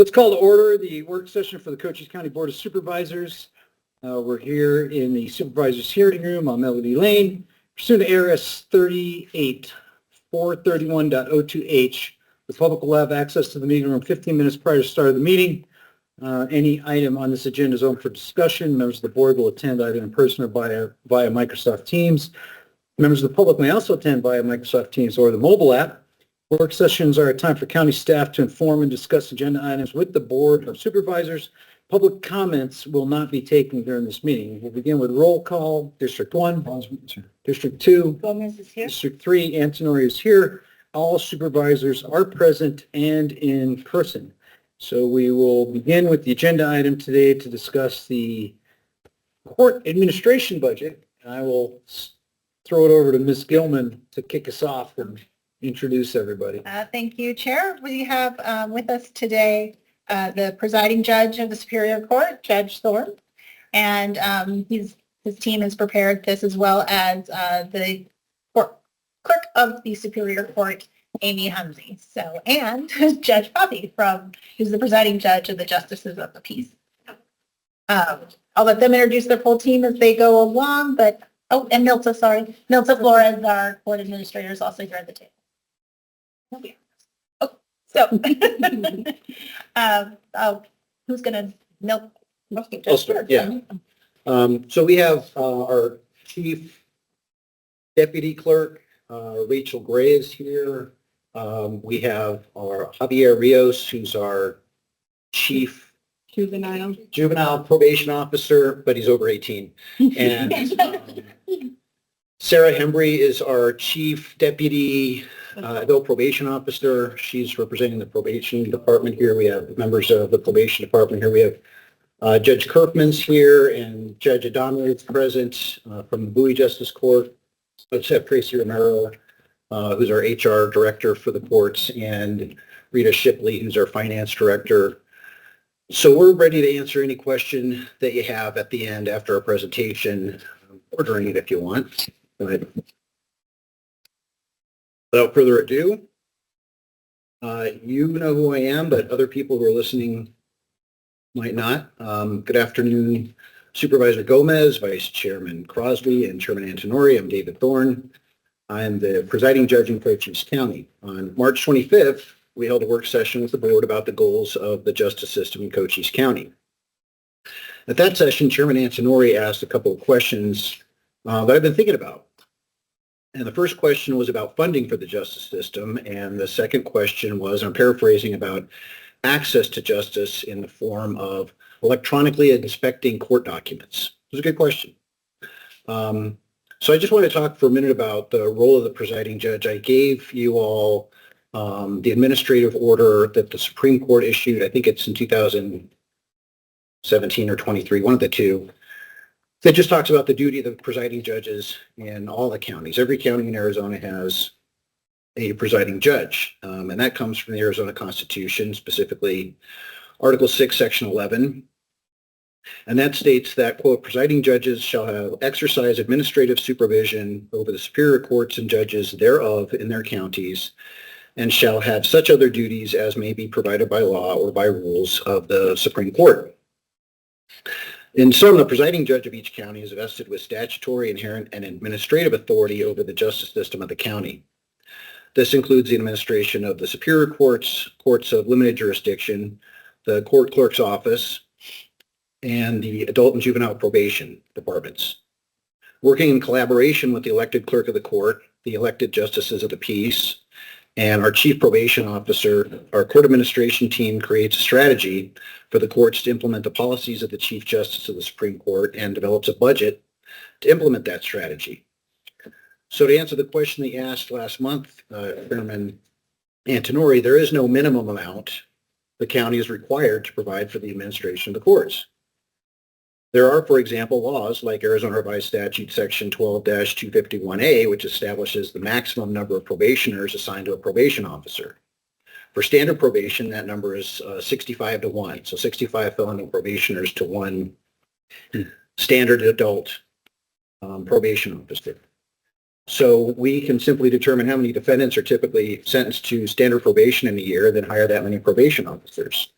Let's call to order the work session for the Cochise County Board of Supervisors. We're here in the Supervisors Hearing Room on Melody Lane. Pursuant to ARS 38-431.02H, the public will have access to the meeting room 15 minutes prior to start of the meeting. Any item on this agenda is open for discussion. Members of the board will attend either in person or via Microsoft Teams. Members of the public may also attend via Microsoft Teams or the mobile app. Work sessions are a time for county staff to inform and discuss agenda items with the Board of Supervisors. Public comments will not be taken during this meeting. We'll begin with roll call. District 1, District 2, Gomez is here. District 3, Antonori is here. All supervisors are present and in person. So we will begin with the agenda item today to discuss the court administration budget. I will throw it over to Ms. Gilman to kick us off and introduce everybody. Thank you, Chair. We have with us today the presiding judge of the Superior Court, Judge Thorne, and his team has prepared this, as well as the clerk of the Superior Court, Amy Humsey. So, and Judge Poppy, who's the presiding judge of the Justices of the Peace. I'll let them introduce their full team as they go along, but, oh, and Milta, sorry. Milta Flores, our court administrator, is also here at the table. Oh, so, who's going to milk? I'll start, yeah. So we have our chief deputy clerk, Rachel Gray is here. We have our Javier Rios, who's our chief juvenile probation officer, but he's over 18. And Sarah Hembry is our chief deputy adult probation officer. She's representing the probation department here. We have members of the probation department here. We have Judge Kerfman's here and Judge Adame is present from the Bowie Justice Court. Let's have Tracy Romero, who's our HR director for the courts, and Rita Shipley, who's our finance director. So we're ready to answer any question that you have at the end after our presentation, or during it if you want. Go ahead. Without further ado, you know who I am, but other people who are listening might not. Good afternoon, Supervisor Gomez, Vice Chairman Crosby, and Chairman Antonori. I'm David Thorne. I'm the presiding judge in Cochise County. On March 25th, we held a work session with the board about the goals of the justice system in Cochise County. At that session, Chairman Antonori asked a couple of questions that I've been thinking about. And the first question was about funding for the justice system, and the second question was, I'm paraphrasing, about access to justice in the form of electronically inspecting court documents. It was a good question. So I just want to talk for a minute about the role of the presiding judge. I gave you all the administrative order that the Supreme Court issued. I think it's in 2017 or 23, one of the two. That just talks about the duty of the presiding judges in all the counties. Every county in Arizona has a presiding judge, and that comes from the Arizona Constitution, specifically Article 6, Section 11. And that states that, quote, presiding judges shall have exercise administrative supervision over the superior courts and judges thereof in their counties, and shall have such other duties as may be provided by law or by rules of the Supreme Court. In sum, the presiding judge of each county is vested with statutory, inherent, and administrative authority over the justice system of the county. This includes the administration of the superior courts, courts of limited jurisdiction, the court clerk's office, and the adult and juvenile probation departments. Working in collaboration with the elected clerk of the court, the elected justices of the peace, and our chief probation officer, our court administration team creates a strategy for the courts to implement the policies of the Chief Justice of the Supreme Court and develops a budget to implement that strategy. So to answer the question that you asked last month, Chairman Antonori, there is no minimum amount the county is required to provide for the administration of the courts. There are, for example, laws like Arizona Revised Statute Section 12-251A, which establishes the maximum number of probationers assigned to a probation officer. For standard probation, that number is 65 to 1, so 65 felony probationers to 1 standard adult probation officer. So we can simply determine how many defendants are typically sentenced to standard probation in a year, then hire that many probation officers.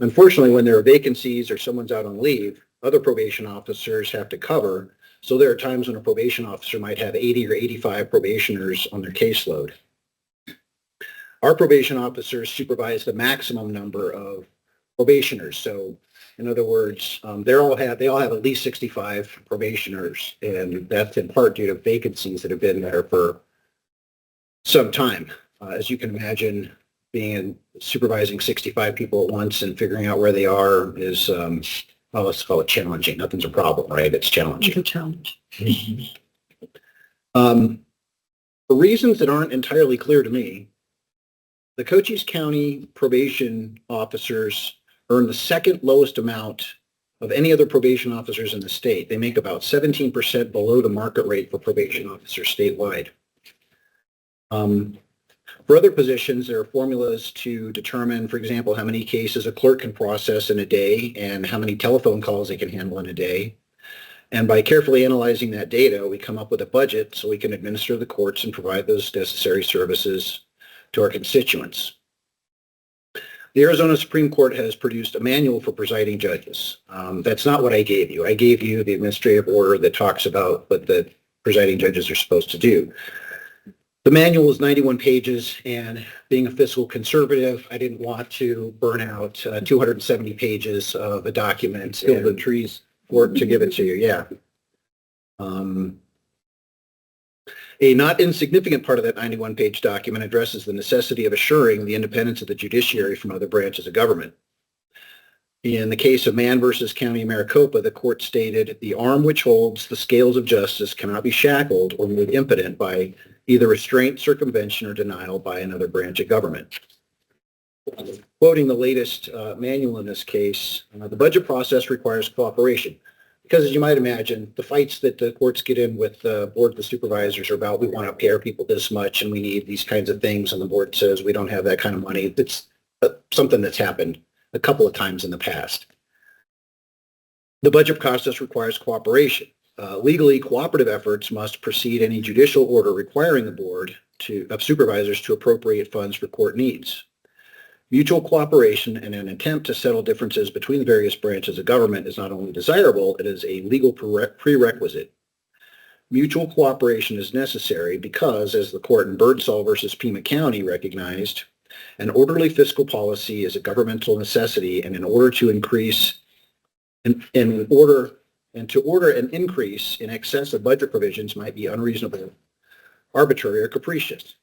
Unfortunately, when there are vacancies or someone's out on leave, other probation officers have to cover. So there are times when a probation officer might have 80 or 85 probationers on their caseload. Our probation officers supervise the maximum number of probationers. So in other words, they all have at least 65 probationers, and that's in part due to vacancies that have been there for some time. As you can imagine, supervising 65 people at once and figuring out where they are is, well, let's call it challenging. Nothing's a problem, right? It's challenging. It's a challenge. For reasons that aren't entirely clear to me, the Cochise County probation officers earn the second lowest amount of any other probation officers in the state. They make about 17% below the market rate for probation officers statewide. For other positions, there are formulas to determine, for example, how many cases a clerk can process in a day and how many telephone calls they can handle in a day. And by carefully analyzing that data, we come up with a budget so we can administer the courts and provide those necessary services to our constituents. The Arizona Supreme Court has produced a manual for presiding judges. That's not what I gave you. I gave you the administrative order that talks about what the presiding judges are supposed to do. The manual is 91 pages, and being a fiscal conservative, I didn't want to burn out 270 pages of a document. Kill the trees. To give it to you, yeah. A not insignificant part of that 91-page document addresses the necessity of assuring the independence of the judiciary from other branches of government. In the case of Mann versus County of Maricopa, the court stated, the arm which holds the scales of justice cannot be shackled or made impotent by either restraint, circumvention, or denial by another branch of government. Quoting the latest manual in this case, the budget process requires cooperation. Because as you might imagine, the fights that the courts get in with the board of supervisors are about, we want to pay our people this much and we need these kinds of things. And the board says, we don't have that kind of money. It's something that's happened a couple of times in the past. The budget process requires cooperation. Legally, cooperative efforts must precede any judicial order requiring the board of supervisors to appropriate funds for court needs. Mutual cooperation and an attempt to settle differences between the various branches of government is not only desirable, it is a legal prerequisite. Mutual cooperation is necessary because, as the court in Birdsall versus Pima County recognized, an orderly fiscal policy is a governmental necessity, and in order to order an increase in excess of budget provisions might be unreasonable, arbitrary, or capricious.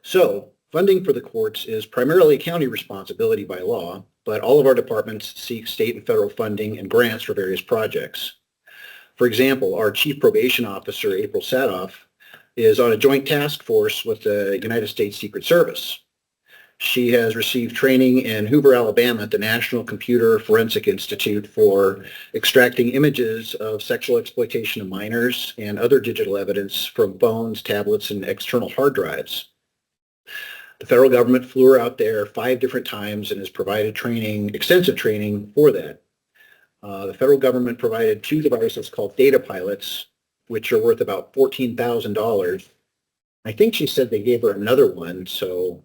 So, funding for the courts is primarily a county responsibility by law, but all of our departments seek state and federal funding and grants for various projects. For example, our Chief Probation Officer, April Sadoff, is on a joint task force with the United States Secret Service. She has received training in Hoover, Alabama at the National Computer Forensic Institute for extracting images of sexual exploitation of minors and other digital evidence from phones, tablets, and external hard drives. The federal government flew her out there 5 different times and has provided training, extensive training for that. The federal government provided 2 devices called data pilots, which are worth about $14,000. I think she said they gave her another one, so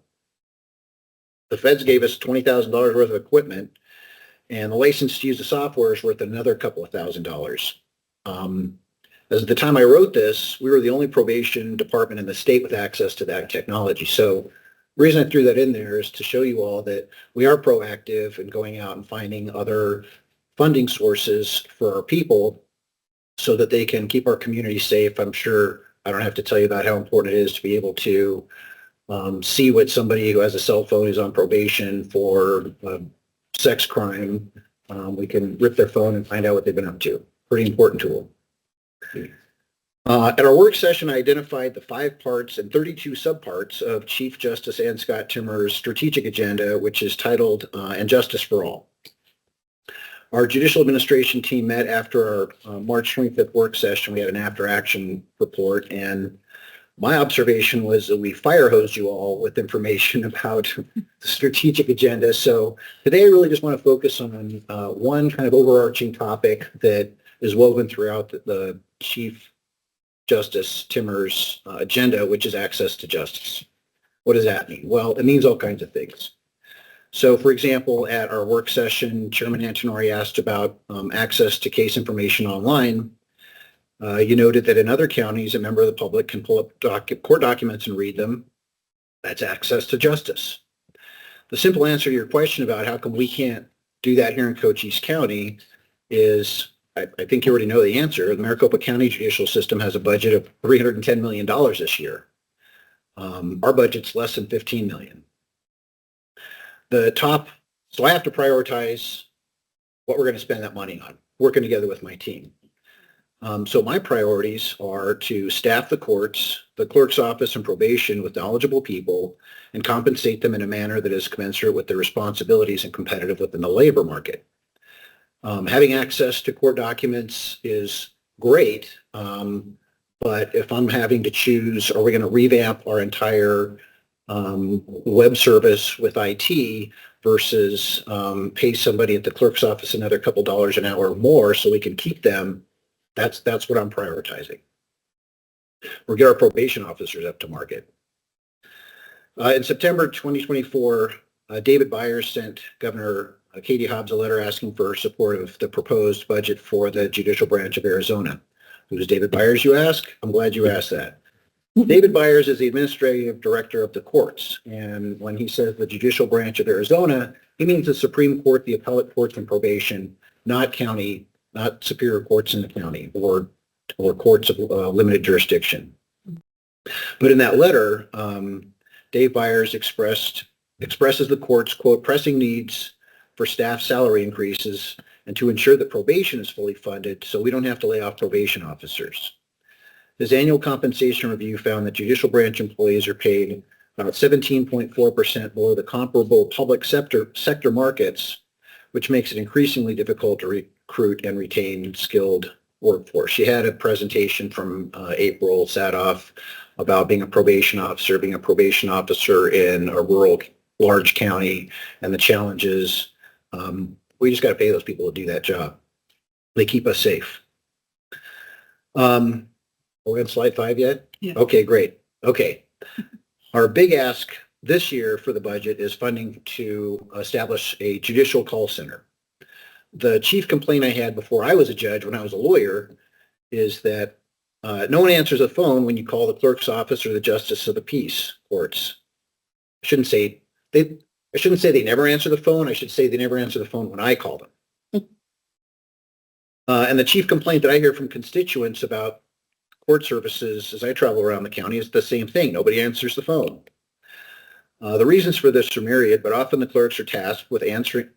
the feds gave us $20,000 worth of equipment, and the license to use the software is worth another couple of $1,000s. As at the time I wrote this, we were the only probation department in the state with access to that technology. So the reason I threw that in there is to show you all that we are proactive in going out and finding other funding sources for our people so that they can keep our community safe. I'm sure I don't have to tell you about how important it is to be able to see what somebody who has a cell phone is on probation for sex crime. We can rip their phone and find out what they've been up to. Pretty important tool. At our work session, I identified the 5 parts and 32 subparts of Chief Justice Ann Scott Timmer's strategic agenda, which is titled And Justice for All. Our judicial administration team met after our March 25th work session. We had an after-action report, and my observation was that we fire hosed you all with information about the strategic agenda. So today I really just want to focus on one kind of overarching topic that is woven throughout the Chief Justice Timmer's agenda, which is access to justice. What does that mean? Well, it means all kinds of things. So, for example, at our work session, Chairman Antonori asked about access to case information online. You noted that in other counties, a member of the public can pull up court documents and read them. That's access to justice. The simple answer to your question about how come we can't do that here in Cochise County is, I think you already know the answer. The Maricopa County judicial system has a budget of $310 million this year. Our budget's less than $15 million. So I have to prioritize what we're going to spend that money on, working together with my team. So my priorities are to staff the courts, the clerk's office, and probation with knowledgeable people and compensate them in a manner that is commensurate with their responsibilities and competitive within the labor market. Having access to court documents is great, but if I'm having to choose, are we going to revamp our entire web service with IT versus pay somebody at the clerk's office another couple dollars an hour more so we can keep them, that's what I'm prioritizing. Or get our probation officers up to market. In September 2024, David Byers sent Governor Katie Hobbs a letter asking for her support of the proposed budget for the judicial branch of Arizona. Who's David Byers, you ask? I'm glad you asked that. David Byers is the administrative director of the courts, and when he says the judicial branch of Arizona, he means the Supreme Court, the appellate courts, and probation, not county, not superior courts in the county or courts of limited jurisdiction. But in that letter, Dave Byers expresses the court's, quote, pressing needs for staff salary increases and to ensure that probation is fully funded so we don't have to lay off probation officers. His annual compensation review found that judicial branch employees are paid about 17.4% below the comparable public sector markets, which makes it increasingly difficult to recruit and retain skilled workforce. She had a presentation from April Sadoff about being a probation officer in a rural large county and the challenges. We just got to pay those people to do that job. They keep us safe. Are we on slide 5 yet? Yeah. Okay, great. Okay. Our big ask this year for the budget is funding to establish a judicial call center. The chief complaint I had before I was a judge, when I was a lawyer, is that no one answers the phone when you call the clerk's office or the justice of the peace courts. I shouldn't say they never answer the phone. I should say they never answer the phone when I call them. And the chief complaint that I hear from constituents about court services as I travel around the county is the same thing. Nobody answers the phone. The reasons for this are myriad, but often the clerks are tasked with answering.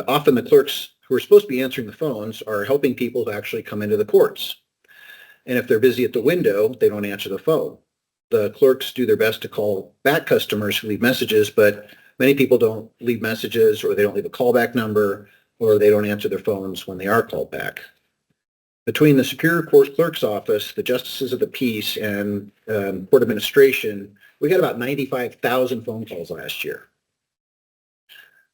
Often the clerks who are supposed to be answering the phones are helping people to actually come into the courts. And if they're busy at the window, they don't answer the phone. The clerks do their best to call back customers who leave messages, but many people don't leave messages, or they don't leave a callback number, or they don't answer their phones when they are called back. Between the Superior Court Clerk's Office, the Justices of the Peace, and Court Administration, we got about 95,000 phone calls last year.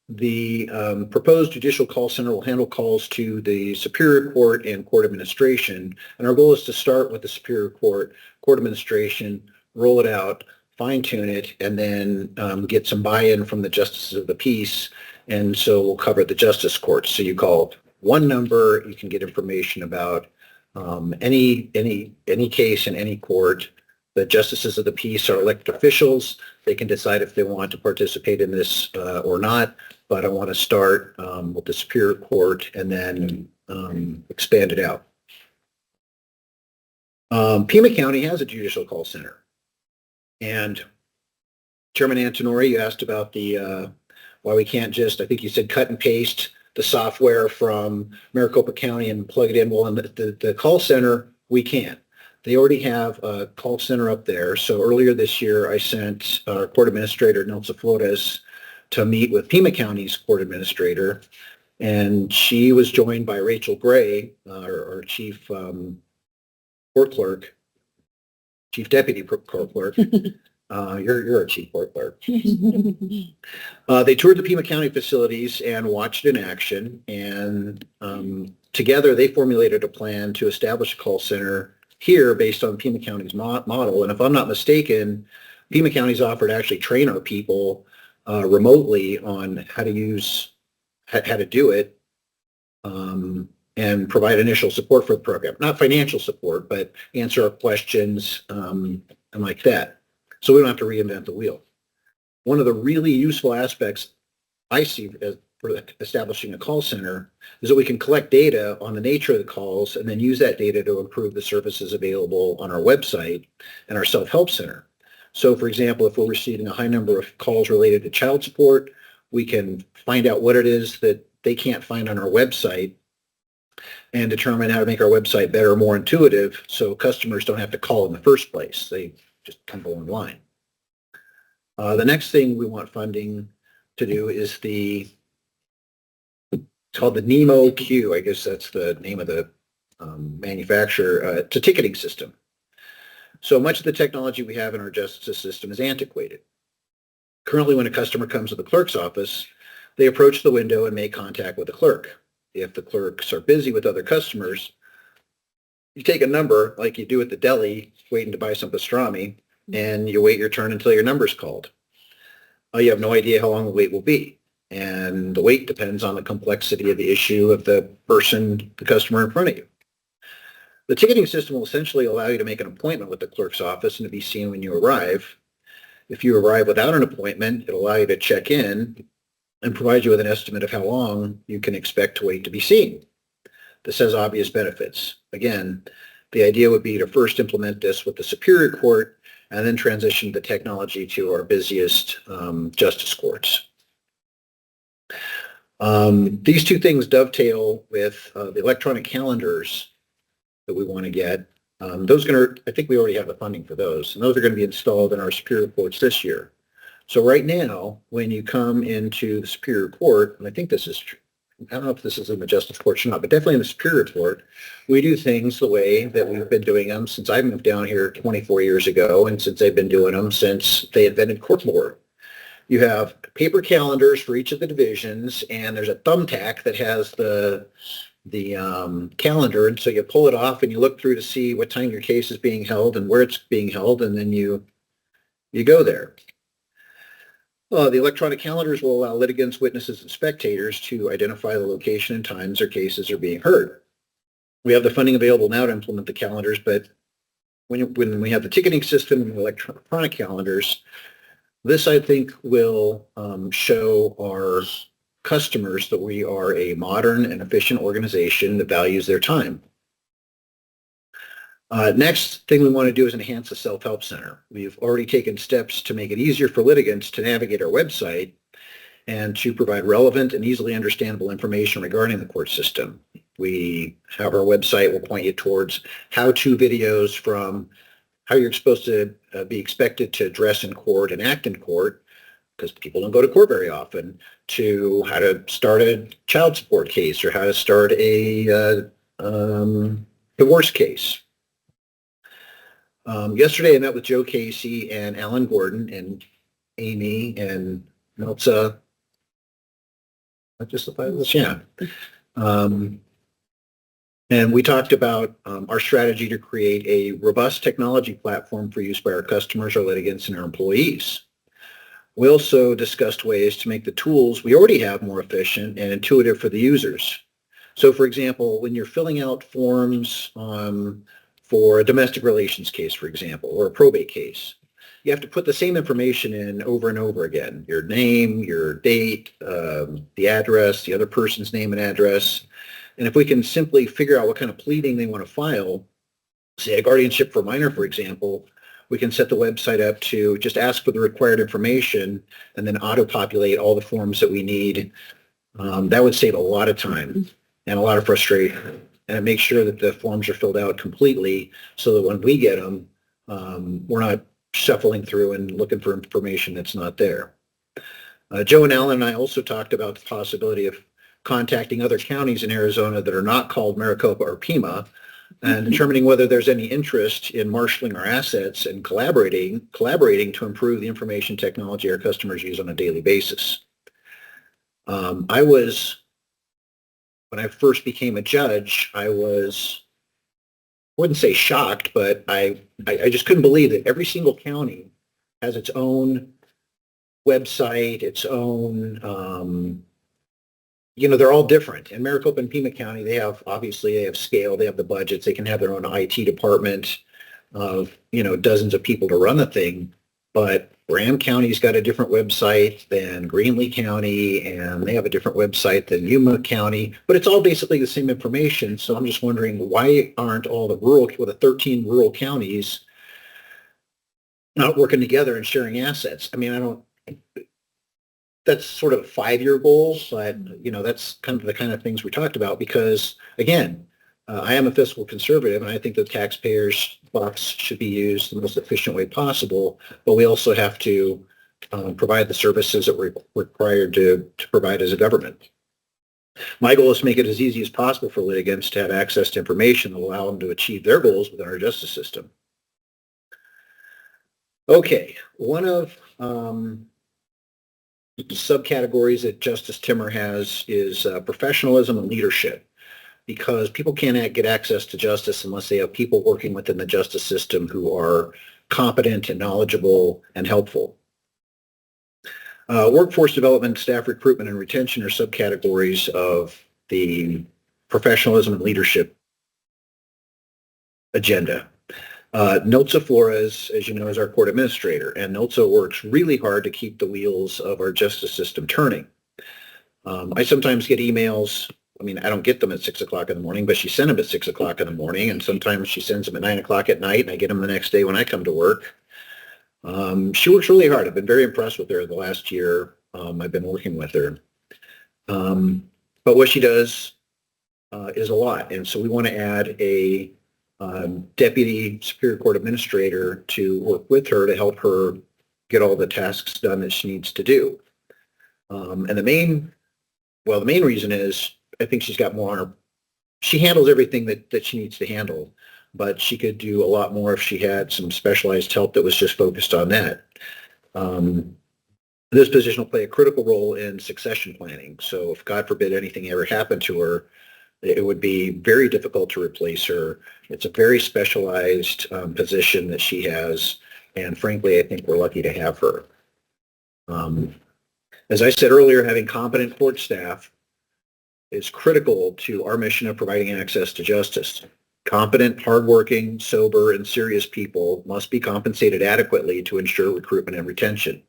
The proposed judicial call center will handle calls to the Superior Court and Court Administration, and our goal is to start with the Superior Court, Court Administration, roll it out, fine-tune it, and then get some buy-in from the Justices of the Peace, and so we'll cover the Justice Courts. So you call one number, you can get information about any case in any court. The Justices of the Peace are elected officials. They can decide if they want to participate in this or not, but I want to start with the Superior Court and then expand it out. Pima County has a judicial call center. And Chairman Antonori, you asked about the why we can't just, I think you said, cut and paste the software from Maricopa County and plug it in. Well, in the call center, we can't. They already have a call center up there. So earlier this year, I sent our court administrator, Nelsa Flores, to meet with Pima County's court administrator. And she was joined by Rachel Gray, our chief court clerk, chief deputy court clerk. You're a chief court clerk. They toured the Pima County facilities and watched in action. And together, they formulated a plan to establish a call center here based on Pima County's model. And if I'm not mistaken, Pima County's offered to actually train our people remotely on how to how to do it, and provide initial support for the program. Not financial support, but answer our questions, and like that. So we don't have to reinvent the wheel. One of the really useful aspects I see for establishing a call center is that we can collect data on the nature of the calls and then use that data to improve the services available on our website and our self-help center. So, for example, if we're receiving a high number of calls related to child support, we can find out what it is that they can't find on our website and determine how to make our website better, more intuitive, so customers don't have to call in the first place. They just can go online. The next thing we want funding to do is it's called the Nemo Q. I guess that's the name of the manufacturer. It's a ticketing system. So much of the technology we have in our justice system is antiquated. Currently, when a customer comes to the clerk's office, they approach the window and make contact with the clerk. If the clerks are busy with other customers, you take a number like you do at the deli waiting to buy some pastrami, and you wait your turn until your number's called. You have no idea how long the wait will be. And the wait depends on the complexity of the issue of the customer in front of you. The ticketing system will essentially allow you to make an appointment with the clerk's office and to be seen when you arrive. If you arrive without an appointment, it'll allow you to check in and provide you with an estimate of how long you can expect to wait to be seen. This has obvious benefits. Again, the idea would be to first implement this with the Superior Court and then transition the technology to our busiest justice courts. These two things dovetail with the electronic calendars that we want to get. I think we already have the funding for those, and those are going to be installed in our Superior Courts this year. So right now, when you come into the Superior Court, and I think this is true, I don't know if this is in the Justice Court or not, but definitely in the Superior Court, we do things the way that we've been doing them since I moved down here 24 years ago, and since they've been doing them since they invented court board. You have paper calendars for each of the divisions, and there's a thumbtack that has the calendar, and so you pull it off and you look through to see what time your case is being held and where it's being held, and then you go there. The electronic calendars will allow litigants, witnesses, and spectators to identify the location and times their cases are being heard. We have the funding available now to implement the calendars, but when we have the ticketing system and electronic calendars, this, I think, will show our customers that we are a modern and efficient organization that values their time. Next thing we want to do is enhance the self-help center. We've already taken steps to make it easier for litigants to navigate our website and to provide relevant and easily understandable information regarding the court system. We have our website will point you towards how-to videos from how you're supposed to be expected to dress in court and act in court, because people don't go to court very often, to how to start a child support case or how to start a divorce case. Yesterday, I met with Joe Casey and Alan Gordon and Amy and Meltza. Just the five of us, yeah. And we talked about our strategy to create a robust technology platform for use by our customers, our litigants, and our employees. We also discussed ways to make the tools we already have more efficient and intuitive for the users. So, for example, when you're filling out forms for a domestic relations case, for example, or a probate case, you have to put the same information in over and over again. Your name, your date, the address, the other person's name and address. And if we can simply figure out what kind of pleading they want to file, say a guardianship for a minor, for example, we can set the website up to just ask for the required information and then auto-populate all the forms that we need. That would save a lot of time and a lot of frustration. And it makes sure that the forms are filled out completely so that when we get them, we're not shuffling through and looking for information that's not there. Joe and Alan and I also talked about the possibility of contacting other counties in Arizona that are not called Maricopa or Pima and determining whether there's any interest in marshaling our assets and collaborating to improve the information technology our customers use on a daily basis. When I first became a judge, I wouldn't say shocked, but I just couldn't believe that every single county has its own website, its own, they're all different. In Maricopa and Pima County, they have scale, they have the budgets, they can have their own IT department of, dozens of people to run the thing. But Graham County's got a different website than Greenlee County, and they have a different website than Yuma County, but it's all basically the same information. So I'm just wondering, why aren't all the 13 rural counties not working together and sharing assets? I mean, that's sort of a 5-year goal, but that's kind of the kind of things we talked about because, again, I am a fiscal conservative, and I think the taxpayers' bucks should be used the most efficient way possible, but we also have to provide the services that we're required to provide as a government. My goal is to make it as easy as possible for litigants to have access to information that will allow them to achieve their goals within our justice system. Okay, one of subcategories that Justice Timmer has is professionalism and leadership, because people can't get access to justice unless they have people working within the justice system who are competent and knowledgeable and helpful. Workforce development, staff recruitment, and retention are subcategories of the professionalism and leadership agenda. Notza Flores, as you know, is our court administrator, and Notza works really hard to keep the wheels of our justice system turning. I sometimes get emails. I mean, I don't get them at 6 o'clock in the morning, but she sent them at 6 o'clock in the morning, and sometimes she sends them at 9 o'clock at night, and I get them the next day when I come to work. She works really hard. I've been very impressed with her the last year. I've been working with her. But what she does is a lot, and so we want to add a deputy Superior Court administrator to work with her to help her get all the tasks done that she needs to do. And the main reason is I think she's got more on her. She handles everything that she needs to handle, but she could do a lot more if she had some specialized help that was just focused on that. This position will play a critical role in succession planning. So if, God forbid, anything ever happened to her, it would be very difficult to replace her. It's a very specialized position that she has, and frankly, I think we're lucky to have her. As I said earlier, having competent court staff is critical to our mission of providing access to justice. Competent, hardworking, sober, and serious people must be compensated adequately to ensure recruitment and retention.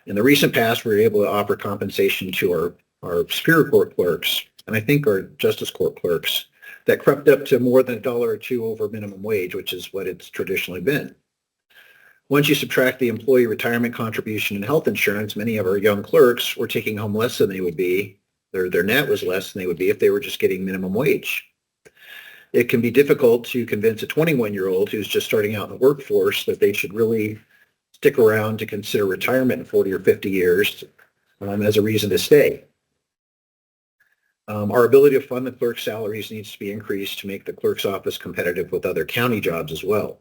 In the recent past, we were able to offer compensation to our Superior Court clerks, and I think our Justice Court clerks, that crept up to more than $1 or $2 over minimum wage, which is what it's traditionally been. Once you subtract the employee retirement contribution and health insurance, many of our young clerks were taking home less than they would be. Their net was less than they would be if they were just getting minimum wage. It can be difficult to convince a 21-year-old who's just starting out in the workforce that they should really stick around to consider retirement in 40 or 50 years as a reason to stay. Our ability to fund the clerk's salaries needs to be increased to make the clerk's office competitive with other county jobs as well.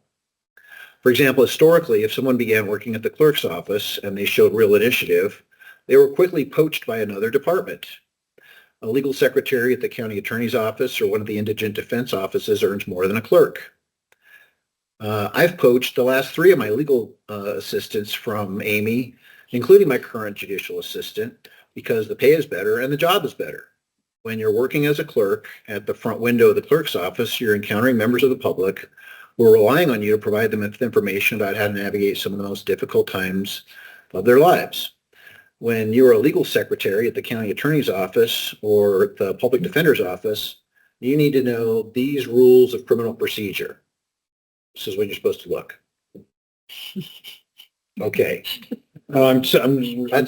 For example, historically, if someone began working at the clerk's office and they showed real initiative, they were quickly poached by another department. A legal secretary at the county attorney's office or one of the indigent defense offices earns more than a clerk. I've poached the last 3 of my legal assistants from Amy, including my current judicial assistant, because the pay is better and the job is better. When you're working as a clerk at the front window of the clerk's office, you're encountering members of the public who are relying on you to provide them with information about how to navigate some of the most difficult times of their lives. When you're a legal secretary at the county attorney's office or the public defender's office, you need to know these rules of criminal procedure. This is when you're supposed to look. Okay. That's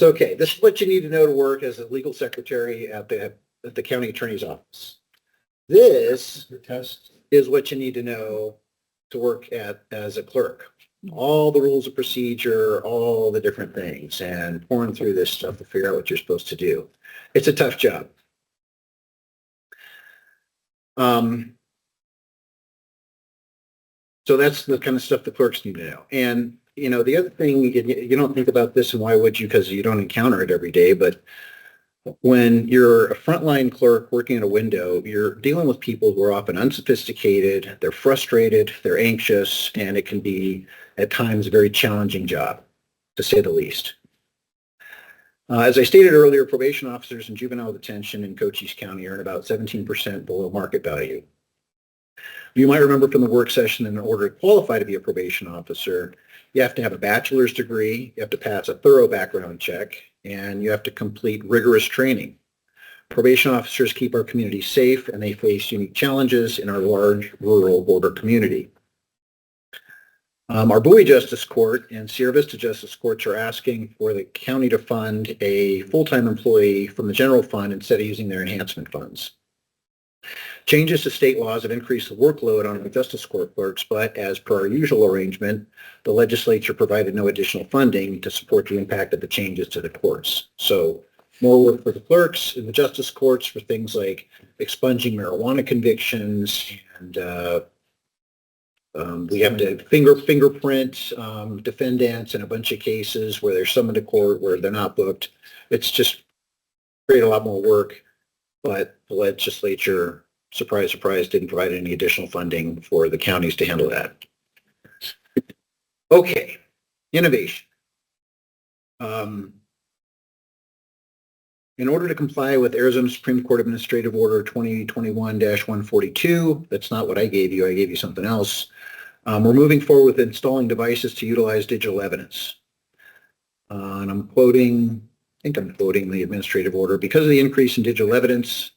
okay. This is what you need to know to work as a legal secretary at the county attorney's office. This is what you need to know to work as a clerk. All the rules of procedure, all the different things, and pouring through this stuff to figure out what you're supposed to do. It's a tough job. So that's the kind of stuff the clerks need to know. And, the other thing, you don't think about this, and why would you? Because you don't encounter it every day, but when you're a frontline clerk working at a window, you're dealing with people who are often unsophisticated, they're frustrated, they're anxious, and it can be, at times, a very challenging job, to say the least. As I stated earlier, probation officers in juvenile detention in Cochise County earn about 17% below market value. You might remember from the work session, in order to qualify to be a probation officer, you have to have a bachelor's degree, you have to pass a thorough background check, and you have to complete rigorous training. Probation officers keep our community safe, and they face unique challenges in our large rural border community. Our Bowie Justice Court and Sierra Vista Justice Courts are asking for the county to fund a full-time employee from the general fund instead of using their enhancement funds. Changes to state laws have increased the workload on the Justice Court clerks, but as per our usual arrangement, the legislature provided no additional funding to support the impact of the changes to the courts. So more work for the clerks in the Justice Courts for things like expunging marijuana convictions, and we have to fingerprint defendants in a bunch of cases where they're summoned to court where they're not booked. It's just create a lot more work, but the legislature, surprise, surprise, didn't provide any additional funding for the counties to handle that. Okay, innovation. In order to comply with Arizona Supreme Court Administrative Order 2021-142, that's not what I gave you something else. We're moving forward with installing devices to utilize digital evidence. And I think I'm quoting the administrative order. Because of the increase in digital evidence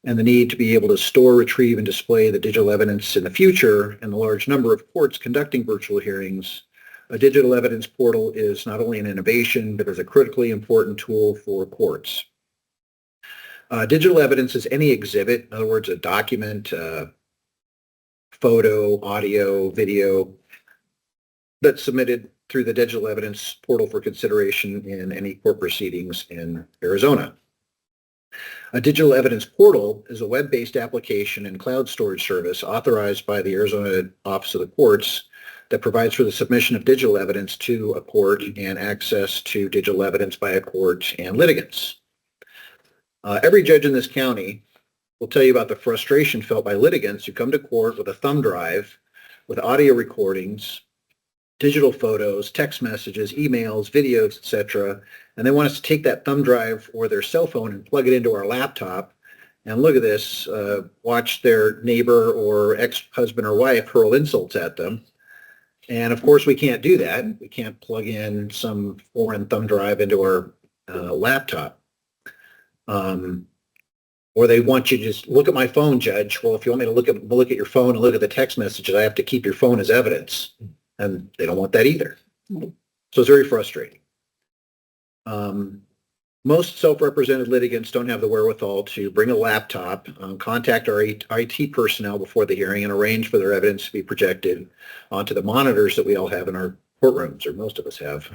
and the need to be able to store, retrieve, and display the digital evidence in the future and the large number of courts conducting virtual hearings, a digital evidence portal is not only an innovation, but is a critically important tool for courts. Digital evidence is any exhibit, in other words, a document, photo, audio, video, that's submitted through the digital evidence portal for consideration in any court proceedings in Arizona. A digital evidence portal is a web-based application and cloud storage service authorized by the Arizona Office of the Courts that provides for the submission of digital evidence to a court and access to digital evidence by a court and litigants. Every judge in this county will tell you about the frustration felt by litigants who come to court with a thumb drive with audio recordings, digital photos, text messages, emails, videos, etc., and they want us to take that thumb drive or their cell phone and plug it into our laptop and look at this, watch their neighbor or ex-husband or wife hurl insults at them. And of course, we can't do that. We can't plug in some foreign thumb drive into our laptop. Or they want you to just look at my phone, Judge. Well, if you want me to look at your phone and look at the text messages, I have to keep your phone as evidence. And they don't want that either. So it's very frustrating. Most self-represented litigants don't have the wherewithal to bring a laptop, contact our IT personnel before the hearing, and arrange for their evidence to be projected onto the monitors that we all have in our courtrooms, or most of us have.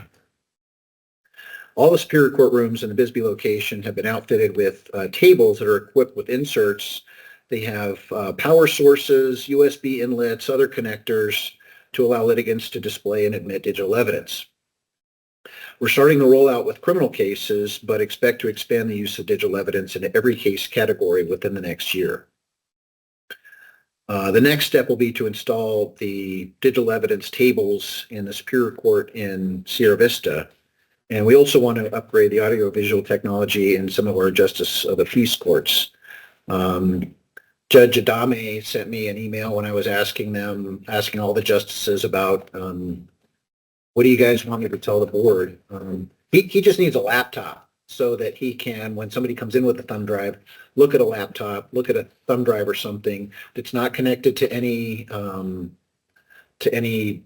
All the Superior Court rooms in the Bisbee location have been outfitted with tables that are equipped with inserts. They have power sources, USB inlets, other connectors to allow litigants to display and admit digital evidence. We're starting to roll out with criminal cases, but expect to expand the use of digital evidence into every case category within the next year. The next step will be to install the digital evidence tables in the Superior Court in Sierra Vista. And we also want to upgrade the audiovisual technology in some of our Justice of the Peace courts. Judge Adame sent me an email when I was asking all the justices about what do you guys want me to tell the board? He just needs a laptop so that he can, when somebody comes in with a thumb drive, look at a laptop, look at a thumb drive or something that's not connected to any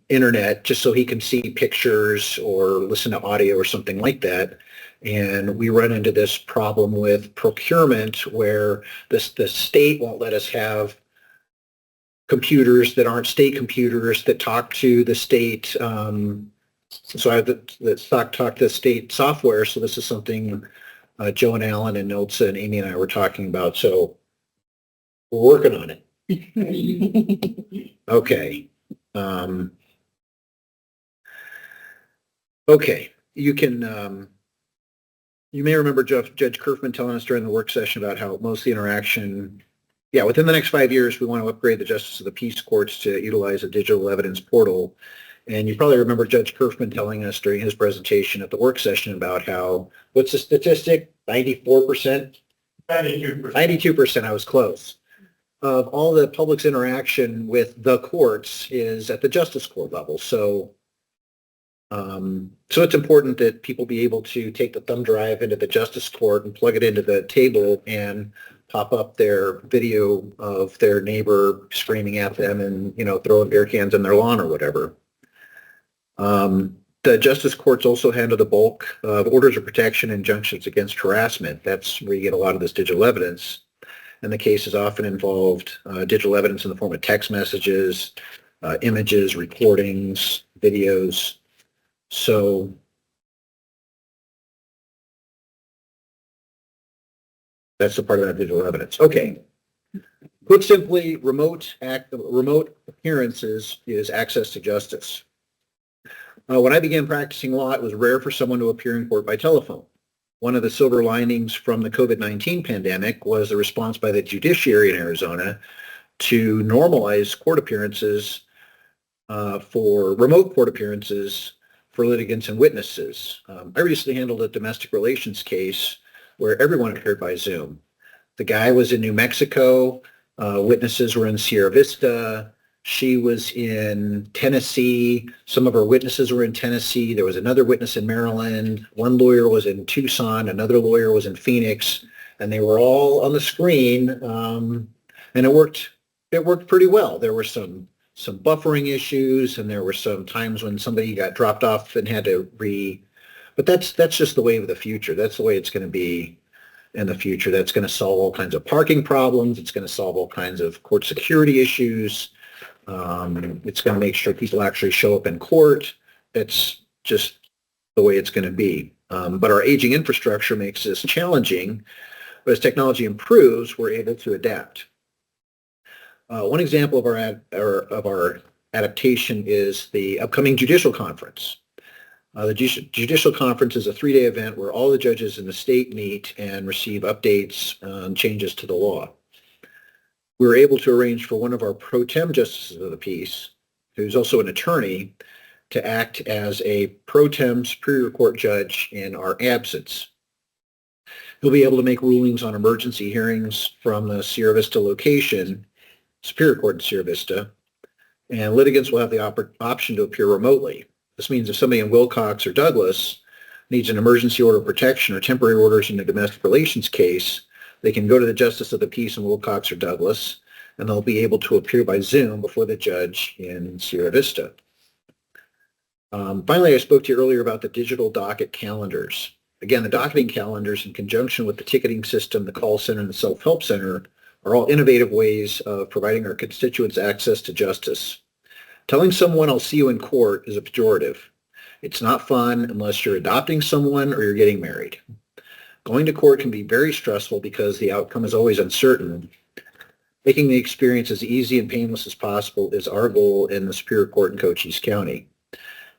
internet, just so he can see pictures or listen to audio or something like that. And we run into this problem with procurement where the state won't let us have computers that aren't state computers that talk to the state. So I have talk to the state software. So this is something Joe and Alan and Nilsa and Amy and I were talking about. So we're working on it. Okay. Okay. You may remember Judge Kerfman telling us during the work session about how most of the interaction, within the next 5 years, we want to upgrade the Justice of the Peace courts to utilize a digital evidence portal. And you probably remember Judge Kerfman telling us during his presentation at the work session about how, what's the statistic? 94%? 92%. 92%, I was close. Of all the public's interaction with the courts is at the justice court level. So it's important that people be able to take the thumb drive into the justice court and plug it into the table and pop up their video of their neighbor screaming at them and, throwing beer cans in their lawn or whatever. The justice courts also handle the bulk of orders of protection and injunctions against harassment. That's where you get a lot of this digital evidence. And the cases often involved digital evidence in the form of text messages, images, recordings, videos. So that's the part of that digital evidence. Okay. Put simply, remote appearances is access to justice. When I began practicing law, it was rare for someone to appear in court by telephone. One of the silver linings from the COVID-19 pandemic was the response by the judiciary in Arizona to normalize court appearances for remote court appearances for litigants and witnesses. I recently handled a domestic relations case where everyone appeared by Zoom. The guy was in New Mexico. Witnesses were in Sierra Vista. She was in Tennessee. Some of her witnesses were in Tennessee. There was another witness in Maryland. One lawyer was in Tucson. Another lawyer was in Phoenix. And they were all on the screen. And it worked pretty well. There were some buffering issues, and there were some times when somebody got dropped off and had to but that's just the way of the future. That's the way it's going to be in the future. That's going to solve all kinds of parking problems. It's going to solve all kinds of court security issues. It's going to make sure people actually show up in court. It's just the way it's going to be. But our aging infrastructure makes this challenging. But as technology improves, we're able to adapt. One example of our adaptation is the upcoming judicial conference. The judicial conference is a 3-day event where all the judges in the state meet and receive updates on changes to the law. We were able to arrange for one of our pro tem justices of the peace, who's also an attorney, to act as a pro tem Superior Court judge in our absence. He'll be able to make rulings on emergency hearings from the Sierra Vista location, Superior Court in Sierra Vista, and litigants will have the option to appear remotely. This means if somebody in Wilcox or Douglas needs an emergency order of protection or temporary orders in a domestic relations case, they can go to the Justice of the Peace in Wilcox or Douglas, and they'll be able to appear by Zoom before the judge in Sierra Vista. Finally, I spoke to you earlier about the digital docket calendars. Again, the docketing calendars in conjunction with the ticketing system, the call center, and the self-help center are all innovative ways of providing our constituents access to justice. Telling someone I'll see you in court is a pejorative. It's not fun unless you're adopting someone or you're getting married. Going to court can be very stressful because the outcome is always uncertain. Making the experience as easy and painless as possible is our goal in the Superior Court in Cochise County.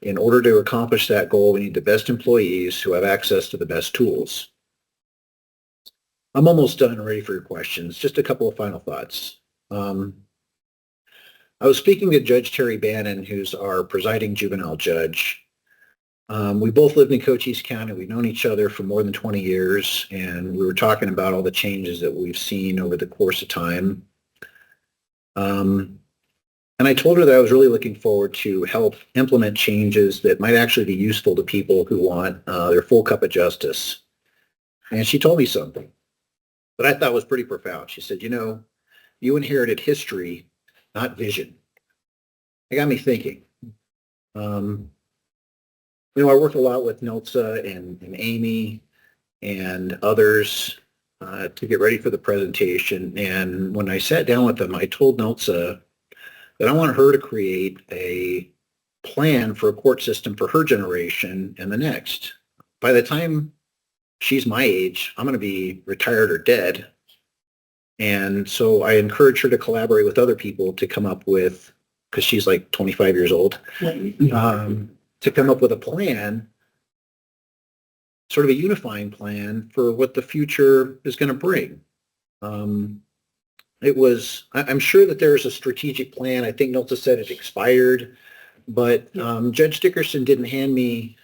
In order to accomplish that goal, we need the best employees who have access to the best tools. I'm almost done and ready for your questions. Just a couple of final thoughts. I was speaking to Judge Terry Bannon, who's our presiding juvenile judge. We both lived in Cochise County. We've known each other for more than 20 years, and we were talking about all the changes that we've seen over the course of time. And I told her that I was really looking forward to help implement changes that might actually be useful to people who want their full cup of justice. And she told me something that I thought was pretty profound. She said, you inherited history, not vision. It got me thinking. I worked a lot with Nelsa and Amy and others to get ready for the presentation. And when I sat down with them, I told Nelsa that I want her to create a plan for a court system for her generation and the next. By the time she's my age, I'm going to be retired or dead. And so I encourage her to collaborate with other people to come up with, because she's like 25 years old, to come up with a plan, sort of a unifying plan for what the future is going to bring. I'm sure that there is a strategic plan. I think Nelsa said it expired. but Judge Dickerson didn't hand me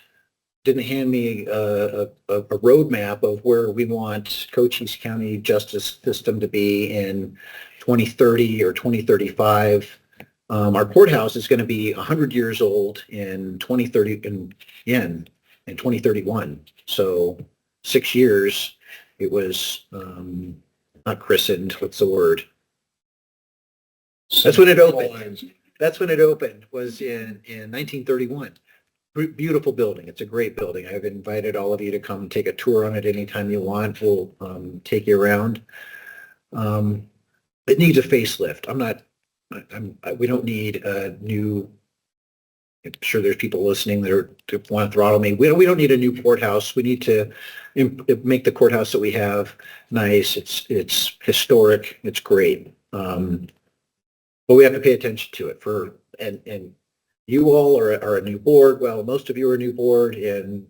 a roadmap of where we want Cochise County justice system to be in 2030 or 2035. Our courthouse is going to be 100 years old in 2030 in 2031. So 6 years. It was not christened. What's the word? That's when it opened. That's when it opened. Was in 1931. Beautiful building. It's a great building. I've invited all of you to come take a tour on it anytime you want. We'll take you around. It needs a facelift. We don't need a new, I'm sure there's people listening that want to throttle me. We don't need a new courthouse. We need to make the courthouse that we have nice. It's historic. It's great. But we have to pay attention to it and you all are a new board. Well, most of you are a new board, and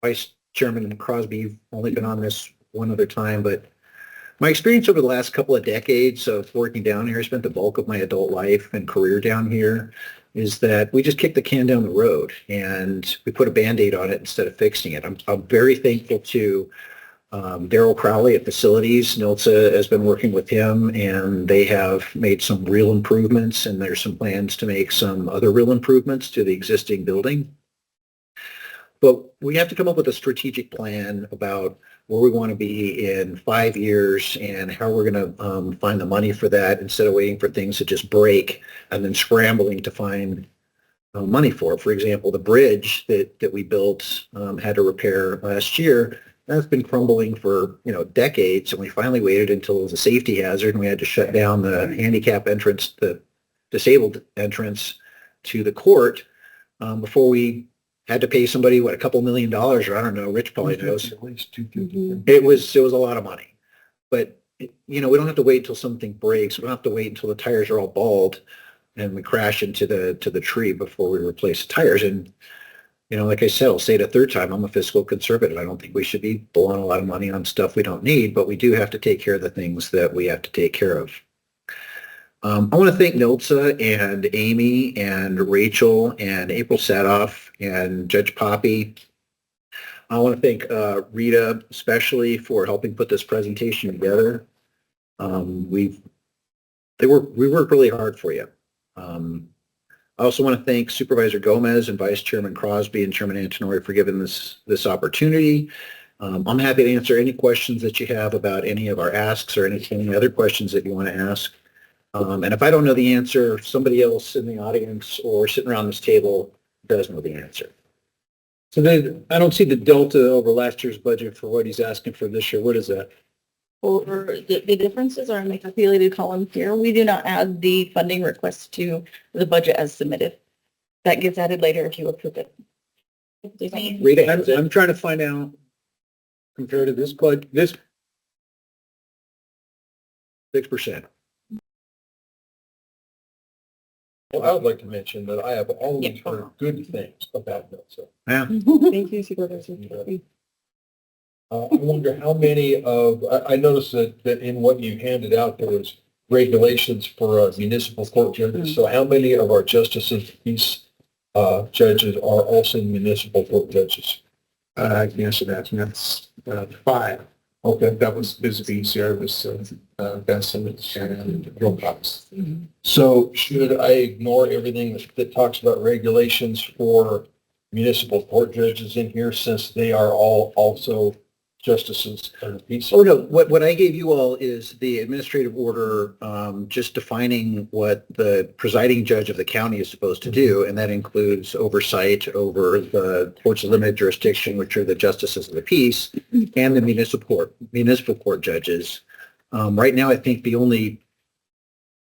Vice Chairman Crosby, you've only been on this one other time, but my experience over the last couple of decades of working down here, I spent the bulk of my adult life and career down here, is that we just kick the can down the road and we put a Band-Aid on it instead of fixing it. I'm very thankful to Daryl Crowley at Facilities. Nilsa has been working with him, and they have made some real improvements, and there's some plans to make some other real improvements to the existing building. But we have to come up with a strategic plan about where we want to be in 5 years and how we're going to find the money for that instead of waiting for things to just break and then scrambling to find money for it. For example, the bridge that we built had to repair last year. That's been crumbling for decades, and we finally waited until it was a safety hazard, and we had to shut down the handicap entrance, the disabled entrance to the court before we had to pay somebody a couple $1 million, or I don't know. Rich probably knows. At least $250. It was a lot of money, but we don't have to wait until something breaks. We don't have to wait until the tires are all bald and we crash into the tree before we replace the tires. And like I said, I'll say it a third time, I'm a fiscal conservative. I don't think we should be blowing a lot of money on stuff we don't need, but we do have to take care of the things that we have to take care of. I want to thank Nilsa and Amy and Rachel and April Sadoff and Judge Poppy. I want to thank Rita especially for helping put this presentation together. We worked really hard for you. I also want to thank Supervisor Gomez and Vice Chairman Crosby and Chairman Antonori for giving this opportunity. I'm happy to answer any questions that you have about any of our asks or any other questions that you want to ask. And if I don't know the answer, somebody else in the audience or sitting around this table does know the answer. So then I don't see the delta over last year's budget for what he's asking for this year. What is that? Over the differences are in the calculated column here. We do not add the funding request to the budget as submitted. That gets added later if you approve it. Rita, I'm trying to find out compared to this budget, this 6%. Well, I would like to mention that I have always Yeah. heard good things about Nilsa. Yeah. Thank you, Supervisor. I wonder how many of, I noticed that in what you handed out, there was regulations for municipal court judges. So how many of our justices, peace judges are also municipal court judges? I can answer that. And that's 5. Okay. That was Bisbee, Service, Benson, and Wilcox. So should I ignore everything that talks about regulations for municipal court judges in here since they are all also justices of the peace? Oh, no, what I gave you all is the administrative order just defining what the presiding judge of the county is supposed to do, and that includes oversight over the courts of limited jurisdiction, which are the justices of the peace, and the municipal court judges. Right now, I think the only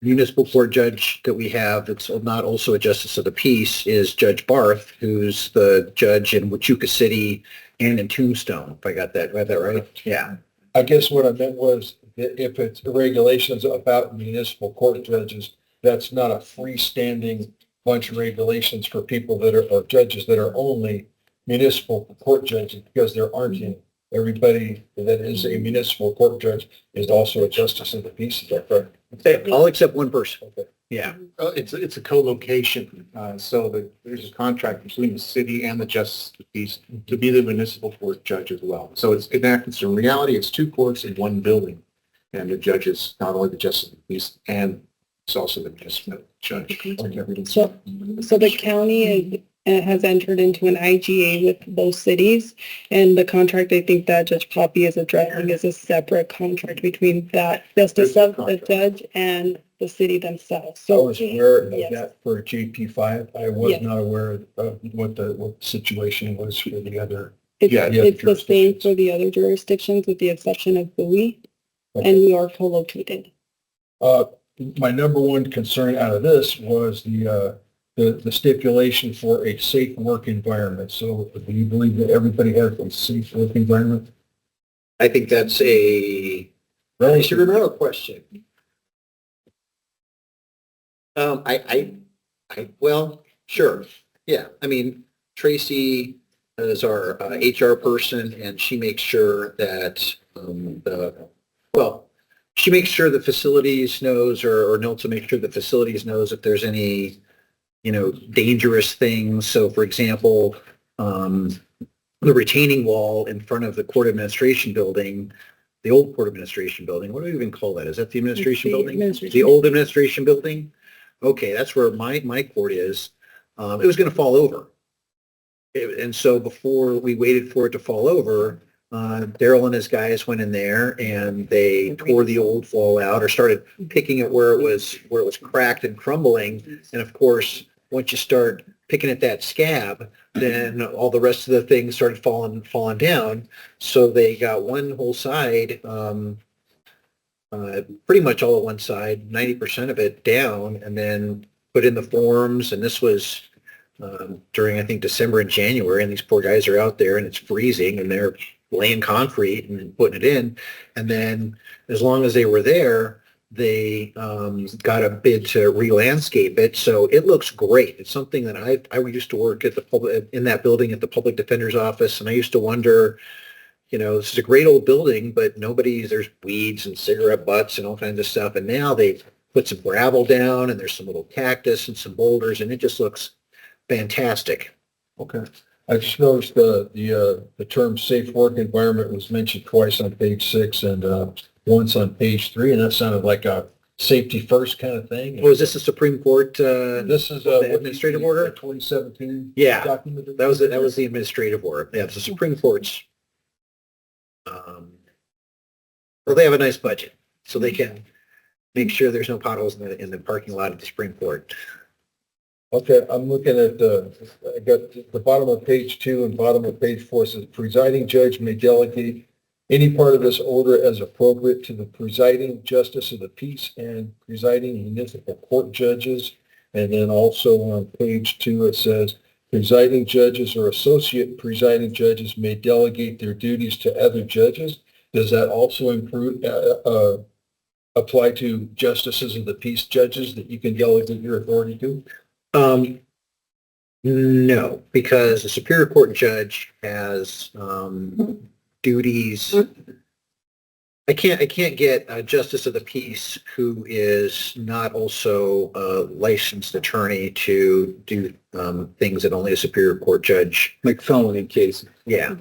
municipal court judge that we have that's not also a justice of the peace is Judge Barth, who's the judge in Huachuca City and in Tombstone, if I got that right? Yeah. I guess what I meant was that if it's regulations about municipal court judges, that's not a freestanding bunch of regulations for people that are, or judges that are only municipal court judges, because there aren't any. Everybody that is a municipal court judge is also a justice of the peace. Is that correct? I'll accept one person. Okay. Yeah. It's a co-location, there's a contract between the city and the justice of the peace to be the municipal court judge as well. So it's enacted, so in reality, it's two courts in one building. And the judge is not only the justice of the peace, and it's also the municipal judge. So the county has entered into an IGA with those cities, and the contract I think that Judge Poppy is addressing is a separate contract between that justice of the judge and the city themselves. I So was aware of yes. that for JP5. I was Yes. not aware of what the situation was for the other. It's, Yeah, it's the same jurisdictions. for the other jurisdictions with the exception of Bowie, and we are co-located. My number one concern out of this was the stipulation for a safe work environment. So do you believe that everybody has a safe work environment? I think that's a instrumental question. Well, sure. Yeah. I mean, Tracy is our HR person, and she makes sure that she makes sure the facilities knows, or Nilsa makes sure the facilities knows if there's any, dangerous things. So, for example, the retaining wall in front of the court administration building, the old court administration building, what do we even call that? Is that the administration building? The old administration building? Okay, that's where my court is. It was going to fall over. And so before we waited for it to fall over, Daryl and his guys went in there and they tore the old wall out, or started picking it where it was cracked and crumbling. And of course, once you start picking at that scab, then all the rest of the things started falling down. So they got one whole side, pretty much all of one side, 90% of it down, and then put in the forms. And this was during, I think, December and January, and these poor guys are out there and it's freezing and they're laying concrete and putting it in. And then as long as they were there, they got a bid to re-landscape it. So it looks great. It's something that I used to work at in that building at the public defender's office. And I used to wonder, this is a great old building, but there's weeds and cigarette butts and all kinds of stuff. And now they've put some gravel down and there's some little cactus and some boulders, and it just looks fantastic. Okay. I just noticed the term safe work environment was mentioned twice on page 6 and once on page 3, and that sounded like a safety first kind of thing. Oh, is this a Supreme Court? This is the administrative order? 2017 Yeah, document. that was the administrative order. Yeah, it's the Supreme Court's. Well, they have a nice budget, so they can make sure there's no potholes in the parking lot at the Supreme Court. Okay, I'm looking at I got the bottom of page 2 and bottom of page 4 says presiding judge may delegate any part of this order as appropriate to the presiding justice of the peace and presiding municipal court judges. And then also on page 2, it says presiding judges or associate presiding judges may delegate their duties to other judges. Does that also apply to justices of the peace judges that you can delegate your authority to? No, because the Superior Court judge has duties. I can't get a justice of the peace who is not also a licensed attorney to do things that only a Superior Court judge. Like felony cases. Yeah.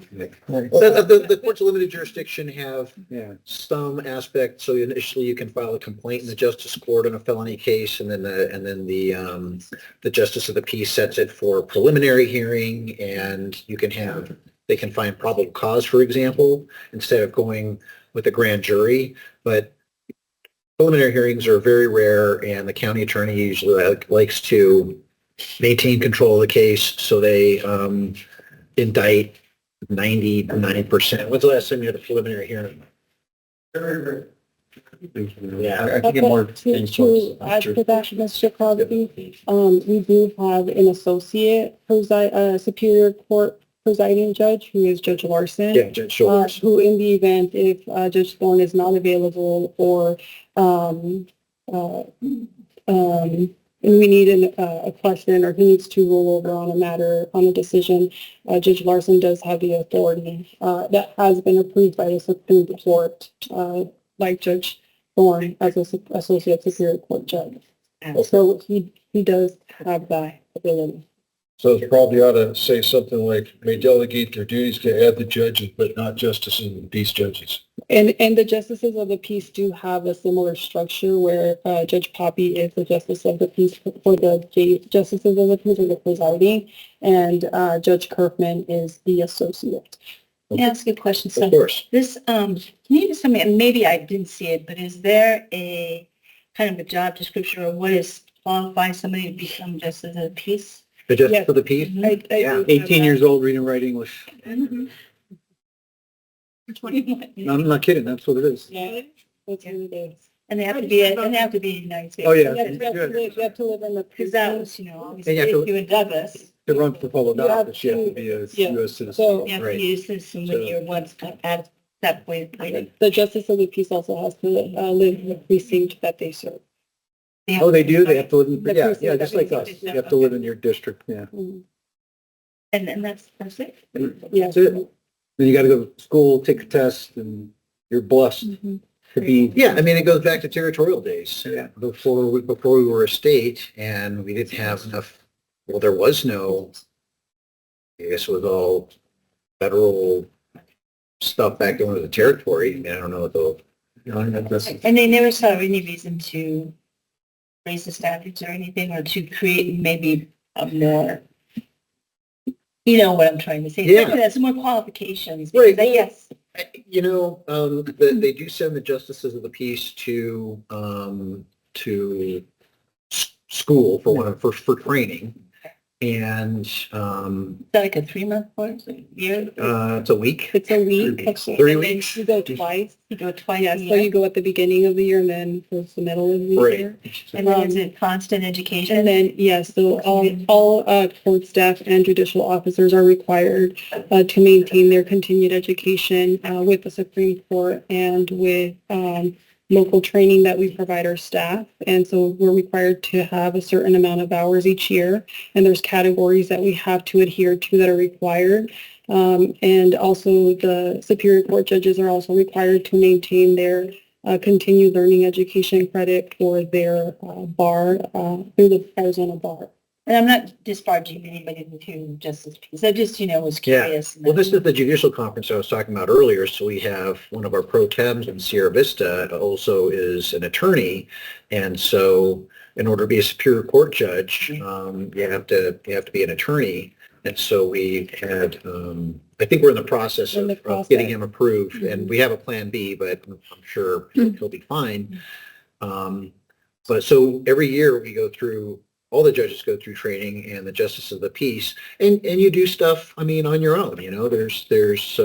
Right. The courts of limited jurisdiction have Yeah. some aspects. So initially you can file a complaint in the justice court on a felony case, and then the justice of the peace sets it for a preliminary hearing, and they can find probable cause, for example, instead of going with a grand jury. But preliminary hearings are very rare, and the county attorney usually likes to maintain control of the case, so they indict 99%. When's the last time you had a preliminary hearing? Yeah. I can get more things. To add to that, Mr. Crosby, we do have an associate Superior Court presiding judge, who is Judge Larson. Yeah, Judge Shoulders. Who, in the event if Judge Thorne is not available, or and we need a question, or he needs to roll over on a matter, on a decision, Judge Larson does have the authority that has been approved by the Supreme Court, like Judge Thorne as an associate Superior Court judge. So he does have that ability. So it probably ought to say something like, may delegate their duties to add the judges, but not justices and peace judges. And the justices of the peace do have a similar structure where Judge Poppy is the justice of the peace for the justices of the peace or the presiding, and Judge Kerfman is the associate. Let me ask you a question. So Of course. this, can you just tell me, and maybe I didn't see it, but is there a kind of a job description or what is qualify somebody to become justice of the peace? The justice Yes. of the peace? I Yeah. do have 18 that. years old, reading and write English. Which one? No, I'm not kidding. That's what it is. Yeah, that's what it is. And they have to be, and they have to be in the United States. Oh, yeah. You have to live in the. Because that was, obviously, And you have to- if you in Douglas, To run for public You have office, you have to be a yeah. U.S. citizen. So you have Right. to use this when you're once at that point. the justice of the peace also has to live in the precinct that they serve. Oh, they do? They have to live in, The yeah, precinct yeah, that just they like serve. us. You have to live in your district, yeah. And that's it. Yes. That's it. Then you got to go to school, take a test, and you're blessed Mhm. to be. Yeah, I mean, it goes back to territorial days. Yeah. Before we were a state and we didn't have enough, well, there was no, I guess it was all federal stuff back going to the territory. I mean, I don't know what the, And they never saw any reason to raise the standards or anything, or to create maybe a more, you know what I'm trying to say? Yeah. That's more qualifications. Right. Because yes, they do send the justices of the peace to school for training. And, is that like a 3-month course, a year? it's a week. It's a week. 3 weeks. You go twice. You go twice Yeah, a so year? you go at the beginning of the year and then towards the middle of the Right. year. And then is it constant education? And then, yes, so all court staff and judicial officers are required to maintain their continued education with the Supreme Court and with local training that we provide our staff. And so we're required to have a certain amount of hours each year. And there's categories that we have to adhere to that are required. And also the Superior Court judges are also required to maintain their continued learning education credit for their bar through the Arizona bar. And I'm not disparaging anybody to justice peace. I just, was curious. Well, this is the judicial conference I was talking about earlier. So we have one of our pro tems in Sierra Vista also is an attorney. And so in order to be a Superior Court judge, you have to be an attorney. And so we had, I think we're in the process of getting him approved. Mm-hmm. And we have a plan B, but I'm sure he'll be fine. But so every year we go through, all the judges go through training and the justice of the peace, and you do stuff, I mean, on your own, there's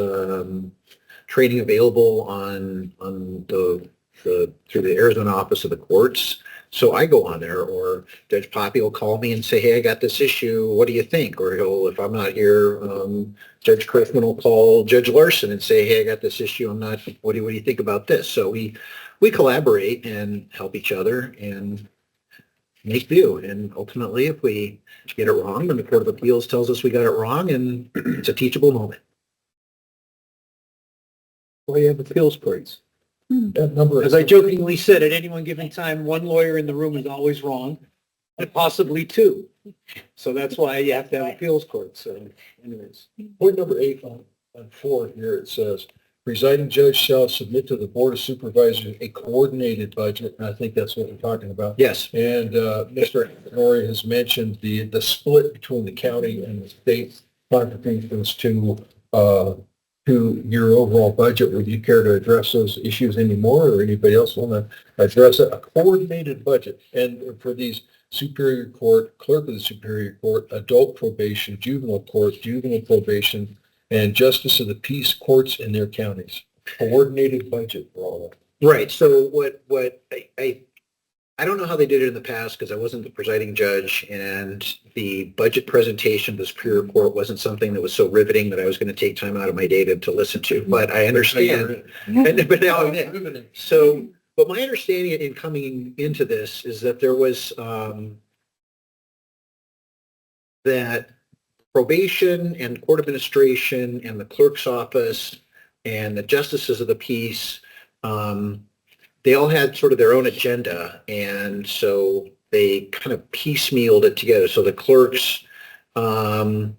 training available on the through the Arizona office of the courts. So I go on there, or Judge Poppy will call me and say, hey, I got this issue. What do you think? Or if I'm not here, Judge Criffman will call Judge Larson and say, hey, I got this issue. I'm not, what do you think about this? So we collaborate and help each other and make do. And ultimately, if we get it wrong, then the Court of Appeals tells us we got it wrong, and it's a teachable moment. Well, you have appeals courts. That number As I jokingly said, at any one given time, one lawyer in the room is always wrong, and possibly two. So that's why you have to have appeals courts. So anyways. Point number 8 on 4 here, it says, presiding judge shall submit to the Board of Supervisors a coordinated budget, and I think that's what we're talking about. Yes. And Mr. Nori has mentioned the split between the county and the state contributions to your overall budget. Would you care to address those issues anymore, or anybody else want to address it? A coordinated budget, and for these Superior Court, Clerk of the Superior Court, Adult Probation, Juvenile Court, Juvenile Probation, and Justice of the Peace courts in their counties. Coordinated budget for all of that. Right. So what I don't know how they did it in the past because I wasn't the presiding judge, and the budget presentation of the Superior Court wasn't something that was so riveting that I was going to take time out of my day to listen to. But I understand. But now I'm in. So, but my understanding in coming into this is that there was that probation and court administration and the clerk's office and the justices of the peace, they all had sort of their own agenda. And so they kind of piecemealed it together. So the clerks, the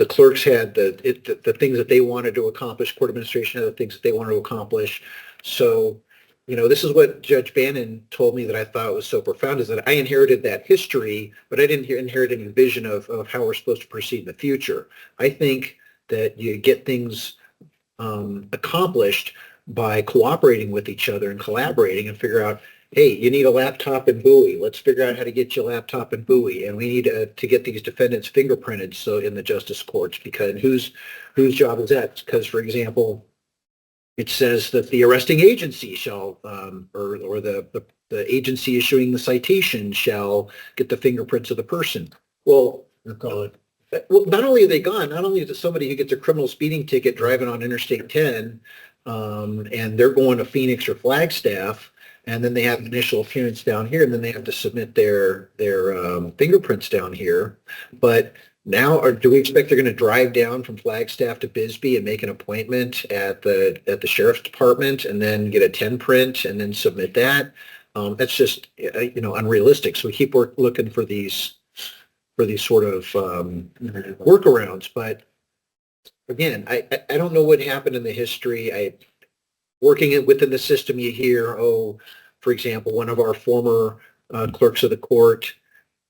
clerks had the things that they wanted to accomplish. Court administration had the things that they wanted to accomplish. So, this is what Judge Bannon told me that I thought was so profound, is that I inherited that history, but I didn't inherit any vision of how we're supposed to proceed in the future. I think that you get things accomplished by cooperating with each other and collaborating and figure out, hey, you need a laptop and buoy. Let's figure out how to get you a laptop and buoy. And we need to get these defendants fingerprinted so in the justice courts, because whose job is that? Because, for example, it says that the arresting agency shall, or the agency issuing the citation shall get the fingerprints of the person. Well, not only are they gone, not only is it somebody who gets a criminal speeding ticket driving on Interstate 10, and they're going to Phoenix or Flagstaff, and then they have an initial appearance down here, and then they have to submit their fingerprints down here. But now, do we expect they're going to drive down from Flagstaff to Bisbee and make an appointment at the sheriff's department and then get a 10 print and then submit that? That's just unrealistic. So we keep looking for these sort of workarounds. But again, I don't know what happened in the history. Working within the system, you hear, for example, one of our former clerks of the court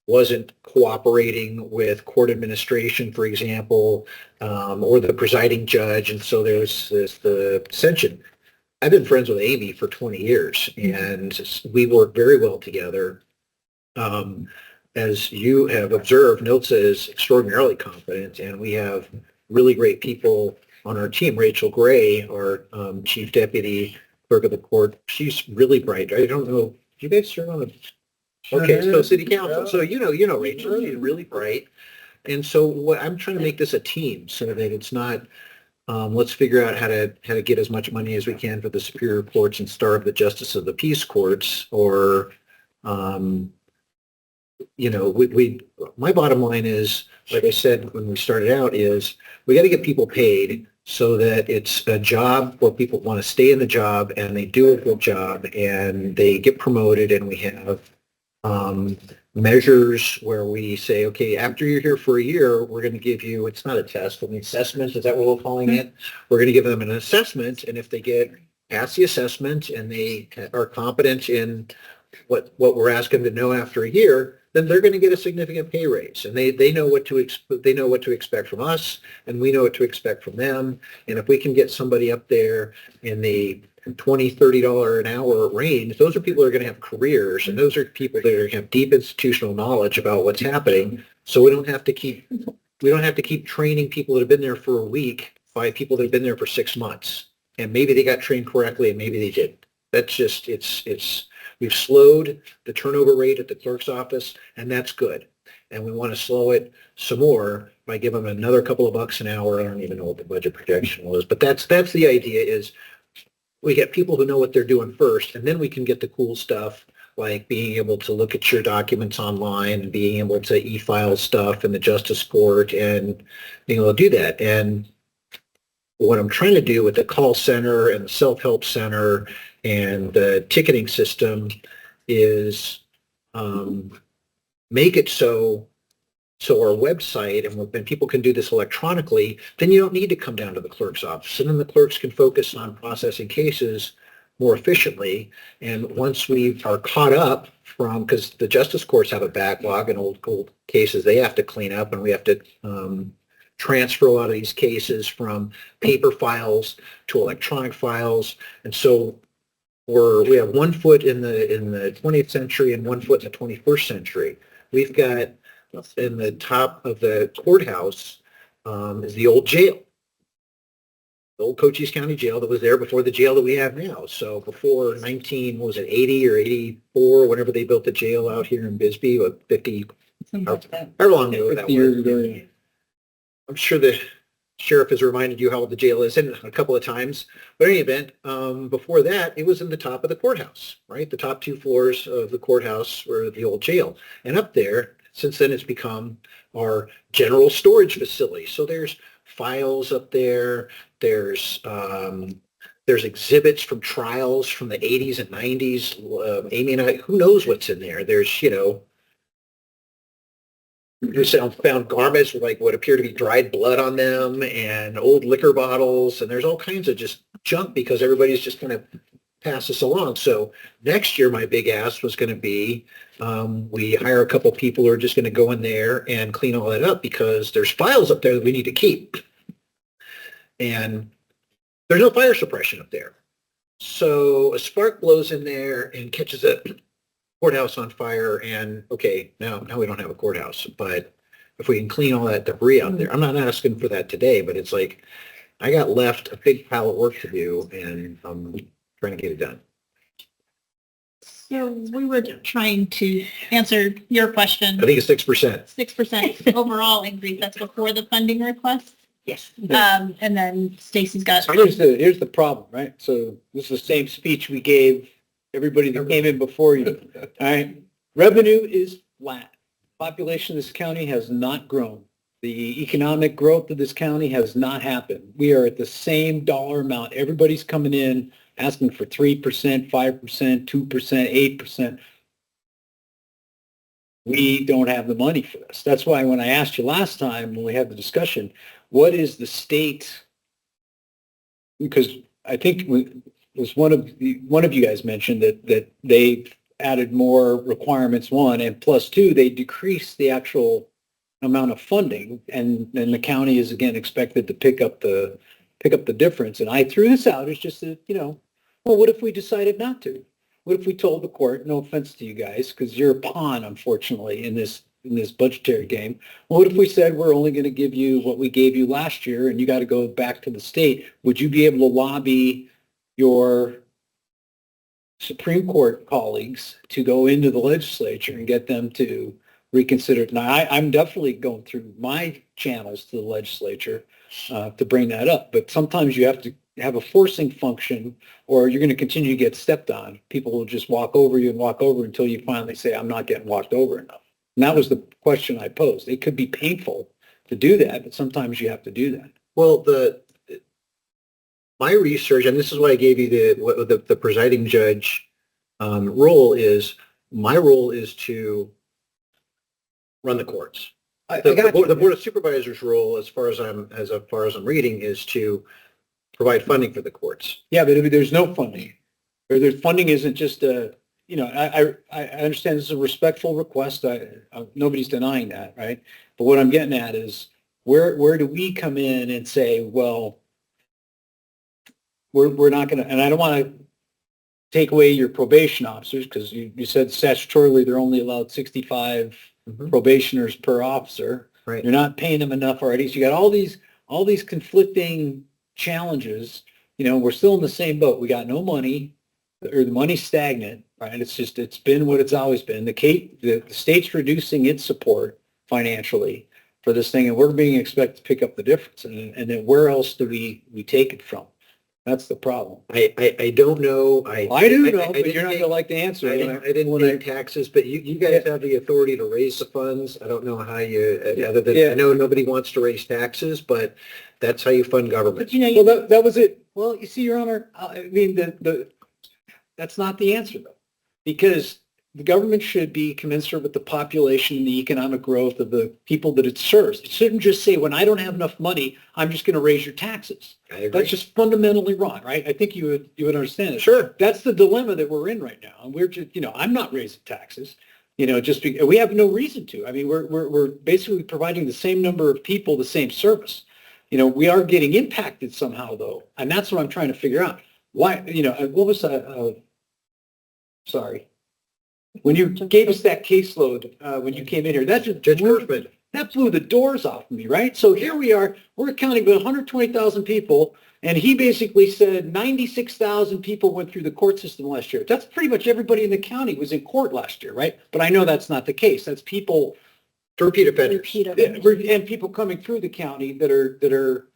wasn't cooperating with court administration, for example, or the presiding judge, and so there's the dissension. I've been friends with Amy for 20 years, and we work very well together. As you have observed, Nilsa is extraordinarily competent, and we have really great people on our team. Rachel Gray, our chief deputy clerk of the court, she's really bright. I don't know, do you guys serve on the city council? So you know Rachel, she's really bright. And so what I'm trying to make this a team so that it's not let's figure out how to get as much money as we can for the superior courts and starve the justice of the peace courts, or my bottom line is, like I said when we started out, is we got to get people paid so that it's a job where people want to stay in the job and they do a good job and they get promoted, and we have measures where we say, okay, after you're here for a year, we're going to give you, it's not a test, but an assessment, is that what we're calling it? We're going to give them an assessment, and if they get past the assessment and they are competent in what we're asking them to know after a year, then they're going to get a significant pay raise, and they know what to expect from us, and we know what to expect from them. And if we can get somebody up there in the $20-$30 an hour range, those are people that are going to have careers, and those are people that are going to have deep institutional knowledge about what's happening. So we don't have to keep training people that have been there for a week by people that have been there for 6 months, and maybe they got trained correctly and maybe they didn't. That's just we've slowed the turnover rate at the clerk's office, and that's good. And we want to slow it some more by giving them another couple of bucks an hour. I don't even know what the budget projection was, but that's the idea, is we get people who know what they're doing first, and then we can get the cool stuff like being able to look at your documents online and being able to e-file stuff in the justice court and being able to do that. And what I'm trying to do with the call center and the self-help center and the ticketing system is make it so our website, and when people can do this electronically, then you don't need to come down to the clerk's office, and then the clerks can focus on processing cases more efficiently. And once we are caught up from, because the justice courts have a backlog and old cases they have to clean up, and we have to transfer a lot of these cases from paper files to electronic files. And so we have 1 foot in the 20th century and 1 foot in the 21st century. We've got in the top of the courthouse is the old jail, the old Cochise County Jail that was there before the jail that we have now. So before 80 or 84, whenever they built the jail out here in Bisbee, 50, however long ago that was. I'm sure the sheriff has reminded you how old the jail is a couple of times. But in any event, before that, it was in the top of the courthouse, right? The top 2 floors of the courthouse were the old jail. And up there, since then, it's become our general storage facility. So there's files up there. There's there's exhibits from trials from the 80s and 90s. Amy and I, who knows what's in there? There's, we found garments with like what appear to be dried blood on them and old liquor bottles. And there's all kinds of just junk because everybody's just going to pass this along. So next year, my big ask was going to be, we hire a couple people who are just going to go in there and clean all that up because there's files up there that we need to keep. And there's no fire suppression up there. So a spark blows in there and catches a courthouse on fire, and okay, now we don't have a courthouse. But if we can clean all that debris out there, I'm not asking for that today, but it's like I got left a big pile of work to do, and I'm trying to get it done. So we were trying to answer your question. I think it's 6%. 6% overall increase. That's before the funding request. Yes. And then Stacy's got. Here's the problem, right? So this is the same speech we gave everybody that came in before you. All right. Revenue is flat. Population of this county has not grown. The economic growth of this county has not happened. We are at the same dollar amount. Everybody's coming in asking for 3%, 5%, 2%, 8%. We don't have the money for this. That's why when I asked you last time when we had the discussion, what is the state? Because I think it was one of you guys mentioned that they added more requirements, one, and plus two, they decreased the actual amount of funding, and the county is again expected to pick up the difference. And I threw this out as just that, well, what if we decided not to? What if we told the court, no offense to you guys, because you're a pawn, unfortunately, in this budgetary game. Well, what if we said we're only going to give you what we gave you last year, and you got to go back to the state? Would you be able to lobby your Supreme Court colleagues to go into the legislature and get them to reconsider it? Now, I'm definitely going through my channels to the legislature to bring that up, but sometimes you have to have a forcing function, or you're going to continue to get stepped on. People will just walk over you and walk over until you finally say, I'm not getting walked over enough. And that was the question I posed. It could be painful to do that, but sometimes you have to do that. Well, my research, and this is why I gave you the presiding judge role is, my role is to run the courts. The Board of Supervisors role, as far as I'm reading, is to provide funding for the courts. Yeah, but there's no funding. There's funding isn't just I understand this is a respectful request. Nobody's denying that, right? But what I'm getting at is where do we come in and say, well, we're not going to, and I don't want to take away your probation officers, because you said statutorily they're only allowed 65 probationers per officer. Right. You're not paying them enough already. So you got all these conflicting challenges. We're still in the same boat. We got no money, or the money's stagnant, right? It's been what it's always been. The state's reducing its support financially for this thing, and we're being expected to pick up the difference. And then where else do we take it from? That's the problem. I don't know. I do know, but you're not going to like the answer. I didn't pay taxes, but you guys have the authority to raise the funds. I don't know how you, other than, I know nobody wants to raise taxes, but that's how you fund government. Well, that was it. Well, you see, Your Honor, I mean, that's not the answer, though, because the government should be commensurate with the population and the economic growth of the people that it serves. It shouldn't just say, when I don't have enough money, I'm just going to raise your taxes. I agree. That's just fundamentally wrong, right? I think you would understand it. Sure. That's the dilemma that we're in right now. And we're just, I'm not raising taxes, just because we have no reason to. I mean, we're basically providing the same number of people the same service. We are getting impacted somehow, though. And that's what I'm trying to figure out. Why, what was that? Sorry. When you gave us that caseload, when you came in here, that just blew the doors off of me, right? So here we are, we're accounting for 120,000 people, and he basically said 96,000 people went through the court system last year. That's pretty much everybody in the county was in court last year, right? But I know that's not the case. That's people, repeat offenders, and people coming through the county that are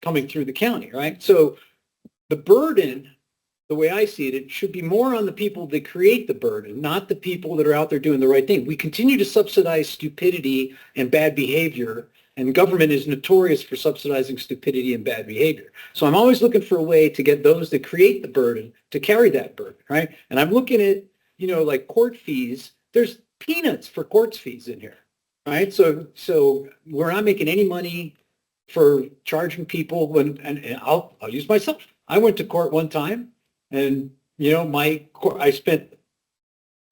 coming through the county, right? So the burden, the way I see it, it should be more on the people that create the burden, not the people that are out there doing the right thing. We continue to subsidize stupidity and bad behavior And government is notorious for subsidizing stupidity and bad behavior. So I'm always looking for a way to get those that create the burden to carry that burden, right? And I'm looking at, like court fees. There's peanuts for court fees in here, right? So we're not making any money for charging people and I'll use myself. I went to court one time and, I spent,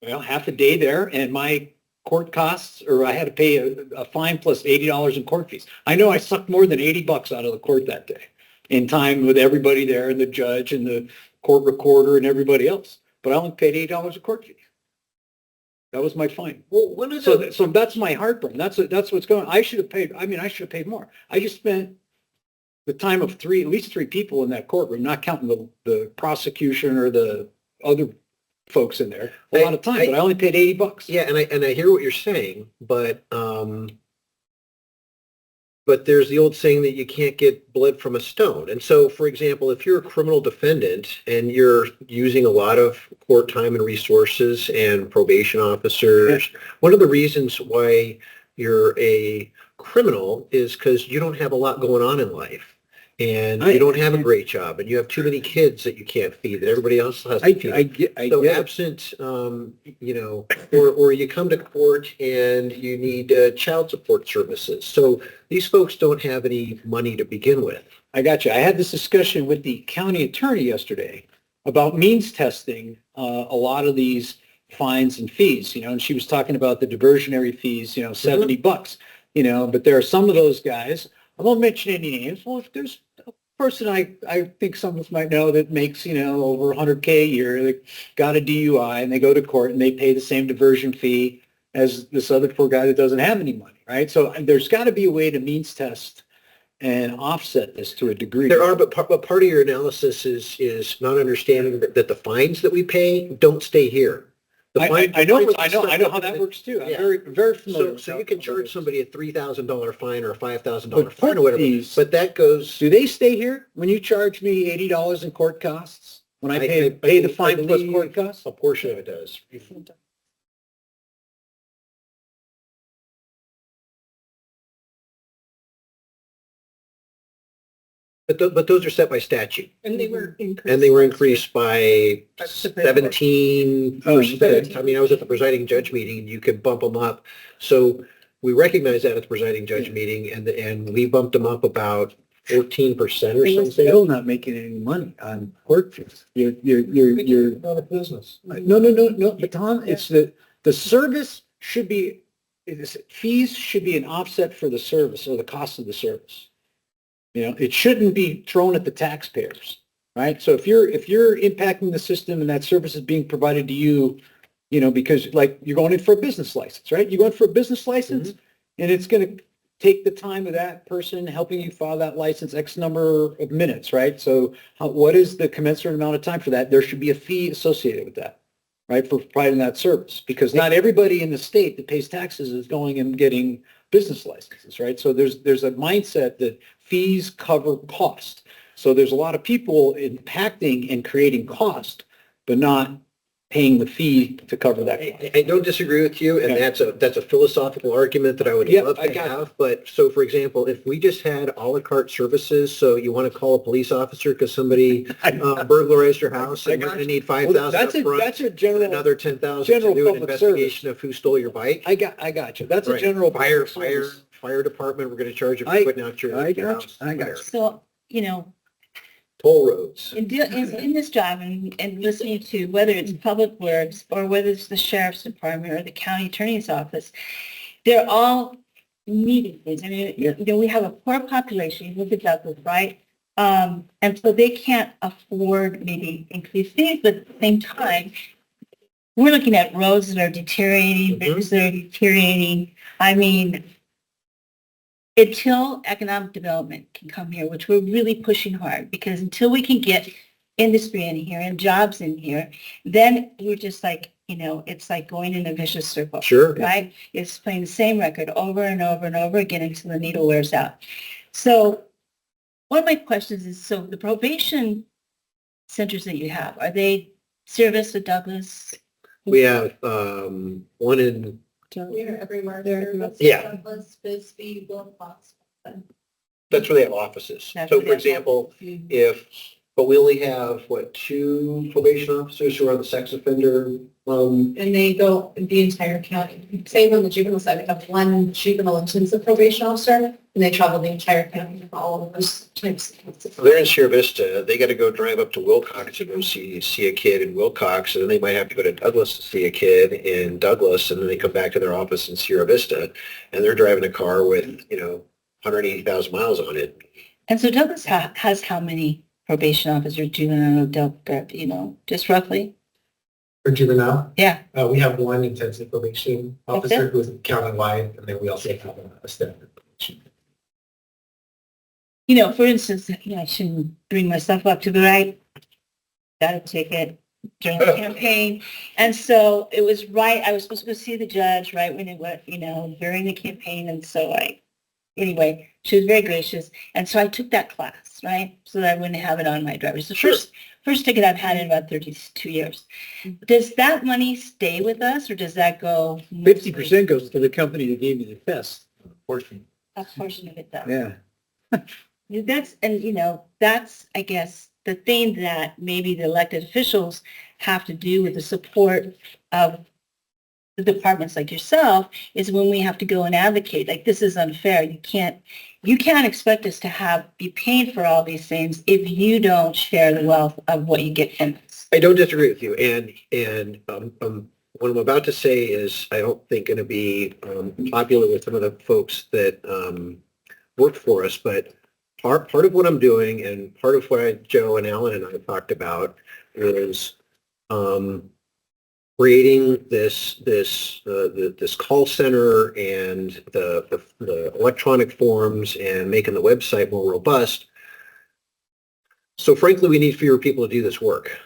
half a day there and my court costs, or I had to pay a fine plus $80 in court fees. I know I sucked more than $80 out of the court that day in time with everybody there and the judge and the court recorder and everybody else. But I only paid $80 in court fees. That was my fine. Well, one of So that's my heartburn. That's what's going on. I should have paid more. I just spent the time of at least three people in that courtroom, not counting the prosecution or the other folks in there, a lot of time, but I only paid $80. Yeah, and I hear what you're saying, but there's the old saying that you can't get blood from a stone. And so, for example, if you're a criminal defendant and you're using a lot of court time and resources and probation officers, one of the reasons why you're a criminal is because you don't have a lot going on in life. And you don't have a great job, and you have too many kids that you can't feed, that everybody else has to feed. I get Absent, or you come to court and you need child support services. So these folks don't have any money to begin with. I got you. I had this discussion with the county attorney yesterday about means testing a lot of these fines and fees, and she was talking about the diversionary fees, $70, but there are some of those guys, I won't mention any names. Well, if there's a person I think some of us might know that makes, over $100K a year, they got a DUI and they go to court and they pay the same diversion fee as this other poor guy that doesn't have any money, right? So there's got to be a way to means test and offset this to a degree. There are, but part of your analysis is not understanding that the fines that we pay don't stay here. I know how that works too. I'm very familiar. So you can charge somebody a $3,000 fine or a $5,000 fine or whatever, but that goes. Do they stay here when you charge me $80 in court costs? When I pay the fine plus court costs? A portion of it does. But those are set by statute. And they were increased. And they were increased by 17%. I mean, I was at the presiding judge meeting, and you could bump them up. So we recognize that at the presiding judge meeting, and we bumped them up about 14% or something. Still not making any money on court fees. You're Not a business. No. But Tom, it's the service should be, fees should be an offset for the service or the cost of the service. It shouldn't be thrown at the taxpayers, right? So if you're impacting the system and that service is being provided to you, because like you're going in for a business license, right? You're going for a business license and it's going to take the time of that person helping you file that license X number of minutes, right? So what is the commensurate amount of time for that? There should be a fee associated with that, right? For providing that service, because not everybody in the state that pays taxes is going and getting business licenses, right? So there's a mindset that fees cover cost. So there's a lot of people impacting and creating cost, but not paying the fee to cover that cost. I don't disagree with you, and that's a philosophical argument that I would love to have. But so, for example, if we just had a la carte services, so you want to call a police officer because somebody burglarized your house and you're going to need $5,000 up front, that's a general, another $10,000 to do an investigation of who stole your bike. I got you. That's a general fire department. We're going to charge you for putting out your house. I got you. So, Toll roads. in this job and listening to whether it's public works or whether it's the sheriff's department or the county attorney's office, they're all needing things. I mean, we have a poor population, you look at Douglas, right? And so they can't afford maybe increased fees, but at the same time, we're looking at roads that are deteriorating, bridges that are deteriorating. I mean, until economic development can come here, which we're really pushing hard, because until we can get industry in here and jobs in here, then we're just like, it's like going in a vicious circle. Sure. Right? It's playing the same record over and over and over again until the needle wears out. So one of my questions is, so the probation centers that you have, are they serviced at Douglas? We have one in We're everywhere. They're- Yeah. Douglas, Bisbee, Wilcox. That's where they have offices. That's So where for they- example, but we only have, what, 2 probation officers who are on the sex offender, And they go the entire county. Same on the juvenile side, we have 1 juvenile intensive probation officer, and they travel the entire county for all of those types of cases. they're in Sierra Vista. They got to go drive up to Wilcox to go see a kid in Wilcox, and then they might have to go to Douglas to see a kid in Douglas, and then they come back to their office in Sierra Vista, and they're driving a car with, 180,000 miles on it. And so Douglas has how many probation officers, juvenile, adult, just roughly? For juvenile, Yeah. we have 1 intensive probation That's officer it? who is county-wide, and then we also have a standard probation. For instance, I shouldn't bring myself up to, but I got a ticket during the campaign. And so it was I was supposed to go see the judge right when it went, during the campaign. And so anyway, she was very gracious. And so I took that class, right? So that I wouldn't have it on my driver. It's the first ticket I've had in about 32 years. Does that money stay with us or does that go? 50% goes to the company that gave you the test. Portion. A portion of it does. Yeah. That's, I guess, the thing that maybe the elected officials have to do with the support of the departments like yourself is when we have to go and advocate, like this is unfair. You can't expect us to be paid for all these things if you don't share the wealth of what you get from us. I don't disagree with you, and what I'm about to say is I don't think going to be popular with some of the folks that work for us, but part of what I'm doing and part of what Joe and Alan and I talked about is creating this call center and the electronic forms and making the website more robust. So frankly, we need fewer people to do this work.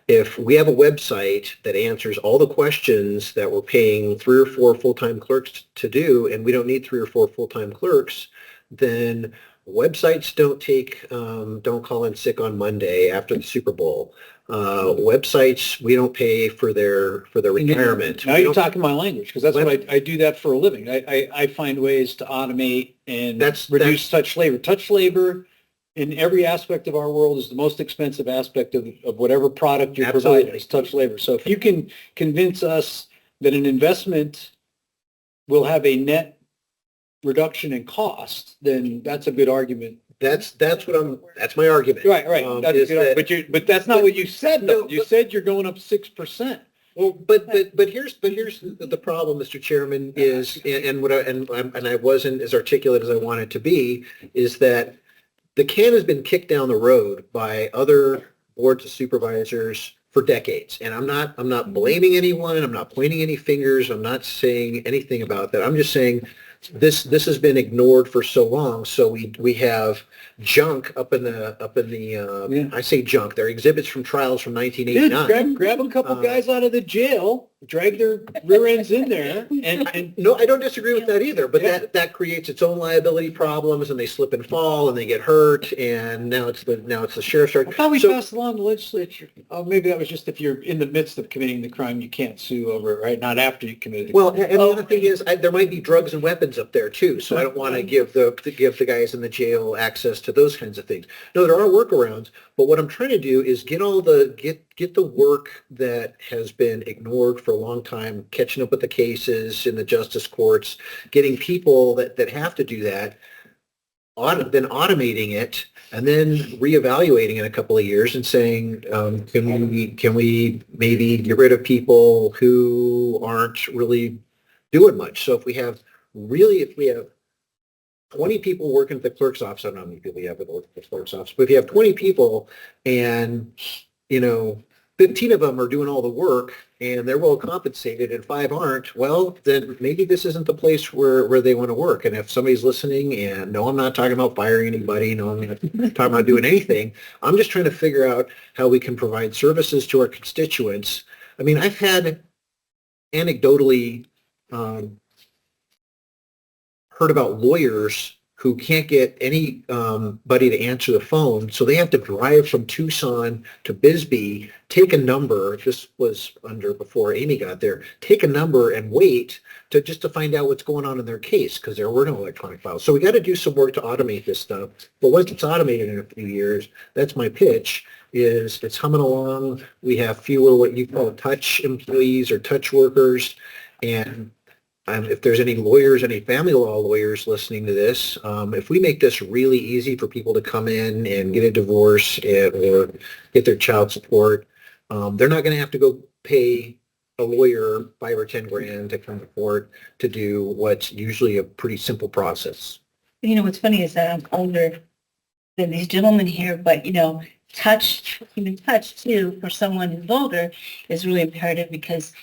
If we have a website that answers all the questions that we're paying 3 or 4 full-time clerks to do, and we don't need 3 or 4 full-time clerks, then websites don't call in sick on Monday after the Super Bowl. Websites, we don't pay for their retirement. Now you're talking my language because that's what I do that for a living. I find ways to automate and reduce touch labor. Touch labor in every aspect of our world is the most expensive aspect of whatever product you're providing is touch labor. So if you can convince us that an investment will have a net reduction in cost, then that's a good argument. That's my argument. Right. That's a good argument. But that's not what you said though. You said you're going up 6%. Well, but here's the problem, Mr. Chairman, is and I wasn't as articulate as I wanted to be, is that the can has been kicked down the road by other boards of supervisors for decades. And I'm not blaming anyone. I'm not pointing any fingers. I'm not saying anything about that. I'm just saying this has been ignored for so long. So we have junk up in the I say junk. They're exhibits from trials from 1989. Grab a couple guys out of the jail, drag their rear ends in there, and no, I don't disagree with that either. But that creates its own liability problems, and they slip and fall, and they get hurt, and now it's the sheriff's. I thought we passed along the legislature. Oh, maybe that was just if you're in the midst of committing the crime, you can't sue over it, right? Not after you committed. Well, and the other thing is, there might be drugs and weapons up there too, so I don't want to give the guys in the jail access to those kinds of things. No, there are workarounds, but what I'm trying to do is get the work that has been ignored for a long time, catching up with the cases in the justice courts, getting people that have to do that, then automating it, and then reevaluating in a couple of years and saying, can we maybe get rid of people who aren't really doing much? So if we have 20 people working at the clerk's office, I don't know how many people you have at the clerk's office, but if you have 20 people and, 15 of them are doing all the work and they're well compensated and 5 aren't, well, then maybe this isn't the place where they want to work. And if somebody's listening, and no, I'm not talking about firing anybody, no, I'm not talking about doing anything. I'm just trying to figure out how we can provide services to our constituents. I mean, I've had anecdotally heard about lawyers who can't get any buddy to answer the phone, so they have to drive from Tucson to Bisbee, take a number, this was under before Amy got there, take a number and wait to find out what's going on in their case, because there were no electronic files. So we got to do some work to automate this stuff. But once it's automated in a few years, that's my pitch, is it's humming along. We have fewer what you call touch employees or touch workers. And if there's any lawyers, any family law lawyers listening to this, if we make this really easy for people to come in and get a divorce or get their child support, they're not going to have to go pay a lawyer 5 or 10 grand to come to court to do what's usually a pretty simple process. You know, what's funny is that I'm older than these gentlemen here, but, you know, human touch too, for someone who's older is really imperative because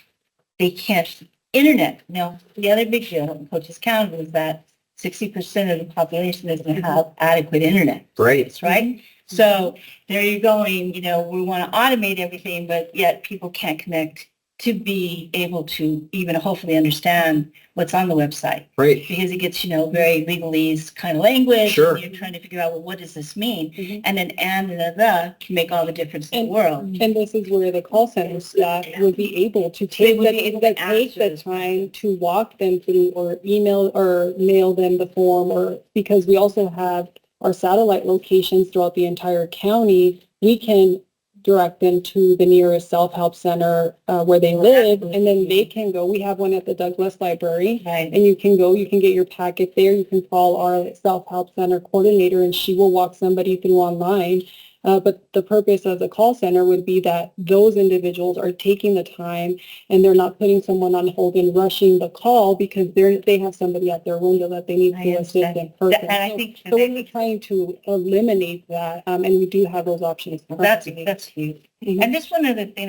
they can't. Internet. Now, the other big deal in Cochise County is that 60% of the population doesn't have adequate internet. Right. Right? So there you're going, you know, we want to automate everything, but yet people can't connect to be able to even hopefully understand what's on the website. Right. Because it gets, you know, very legalese kind of language. Sure. And you're trying to figure out, well, what does this mean? Mhm. And then and the can make all the difference in the world. And this is where the call center staff would be able to They take would be able to take the answer. time to walk them through or email or mail them the form, or because we also have our satellite locations throughout the entire county, we can direct them to the nearest self-help center where they live, and then they can go. We have one at the Douglas Library. Right. And you can go, you can get your packet there, you can call our self-help center coordinator and she will walk somebody through online. But the purpose of the call center would be that those individuals are taking the time and they're not putting someone on hold and rushing the call because they have somebody at their window that they need I to assist understand. in person. And I think So we're trying to eliminate that, and we do have those options. that's huge. Mhm. And just one other thing,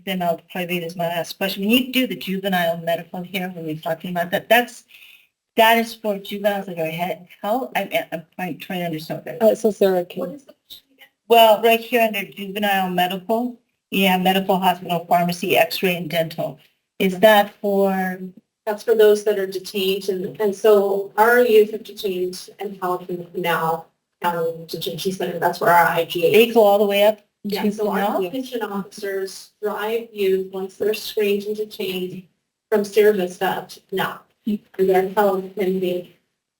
then I'll probably leave as my last question. When you do the juvenile medical here, when we're talking about that is for juveniles that are how I'm trying to understand that. So Sarah, What can, is the question again? Well, right here under juvenile medical, you have medical, hospital, pharmacy, X-ray, and dental. Is that for? That's for those that are detained, and so our youth are detained and held in now county detention center. That's where our IGA. They go all the way up Yeah, to so our now? detention officers drive youth once they're screened and detained from Sierra Vista up to now. And they're held pending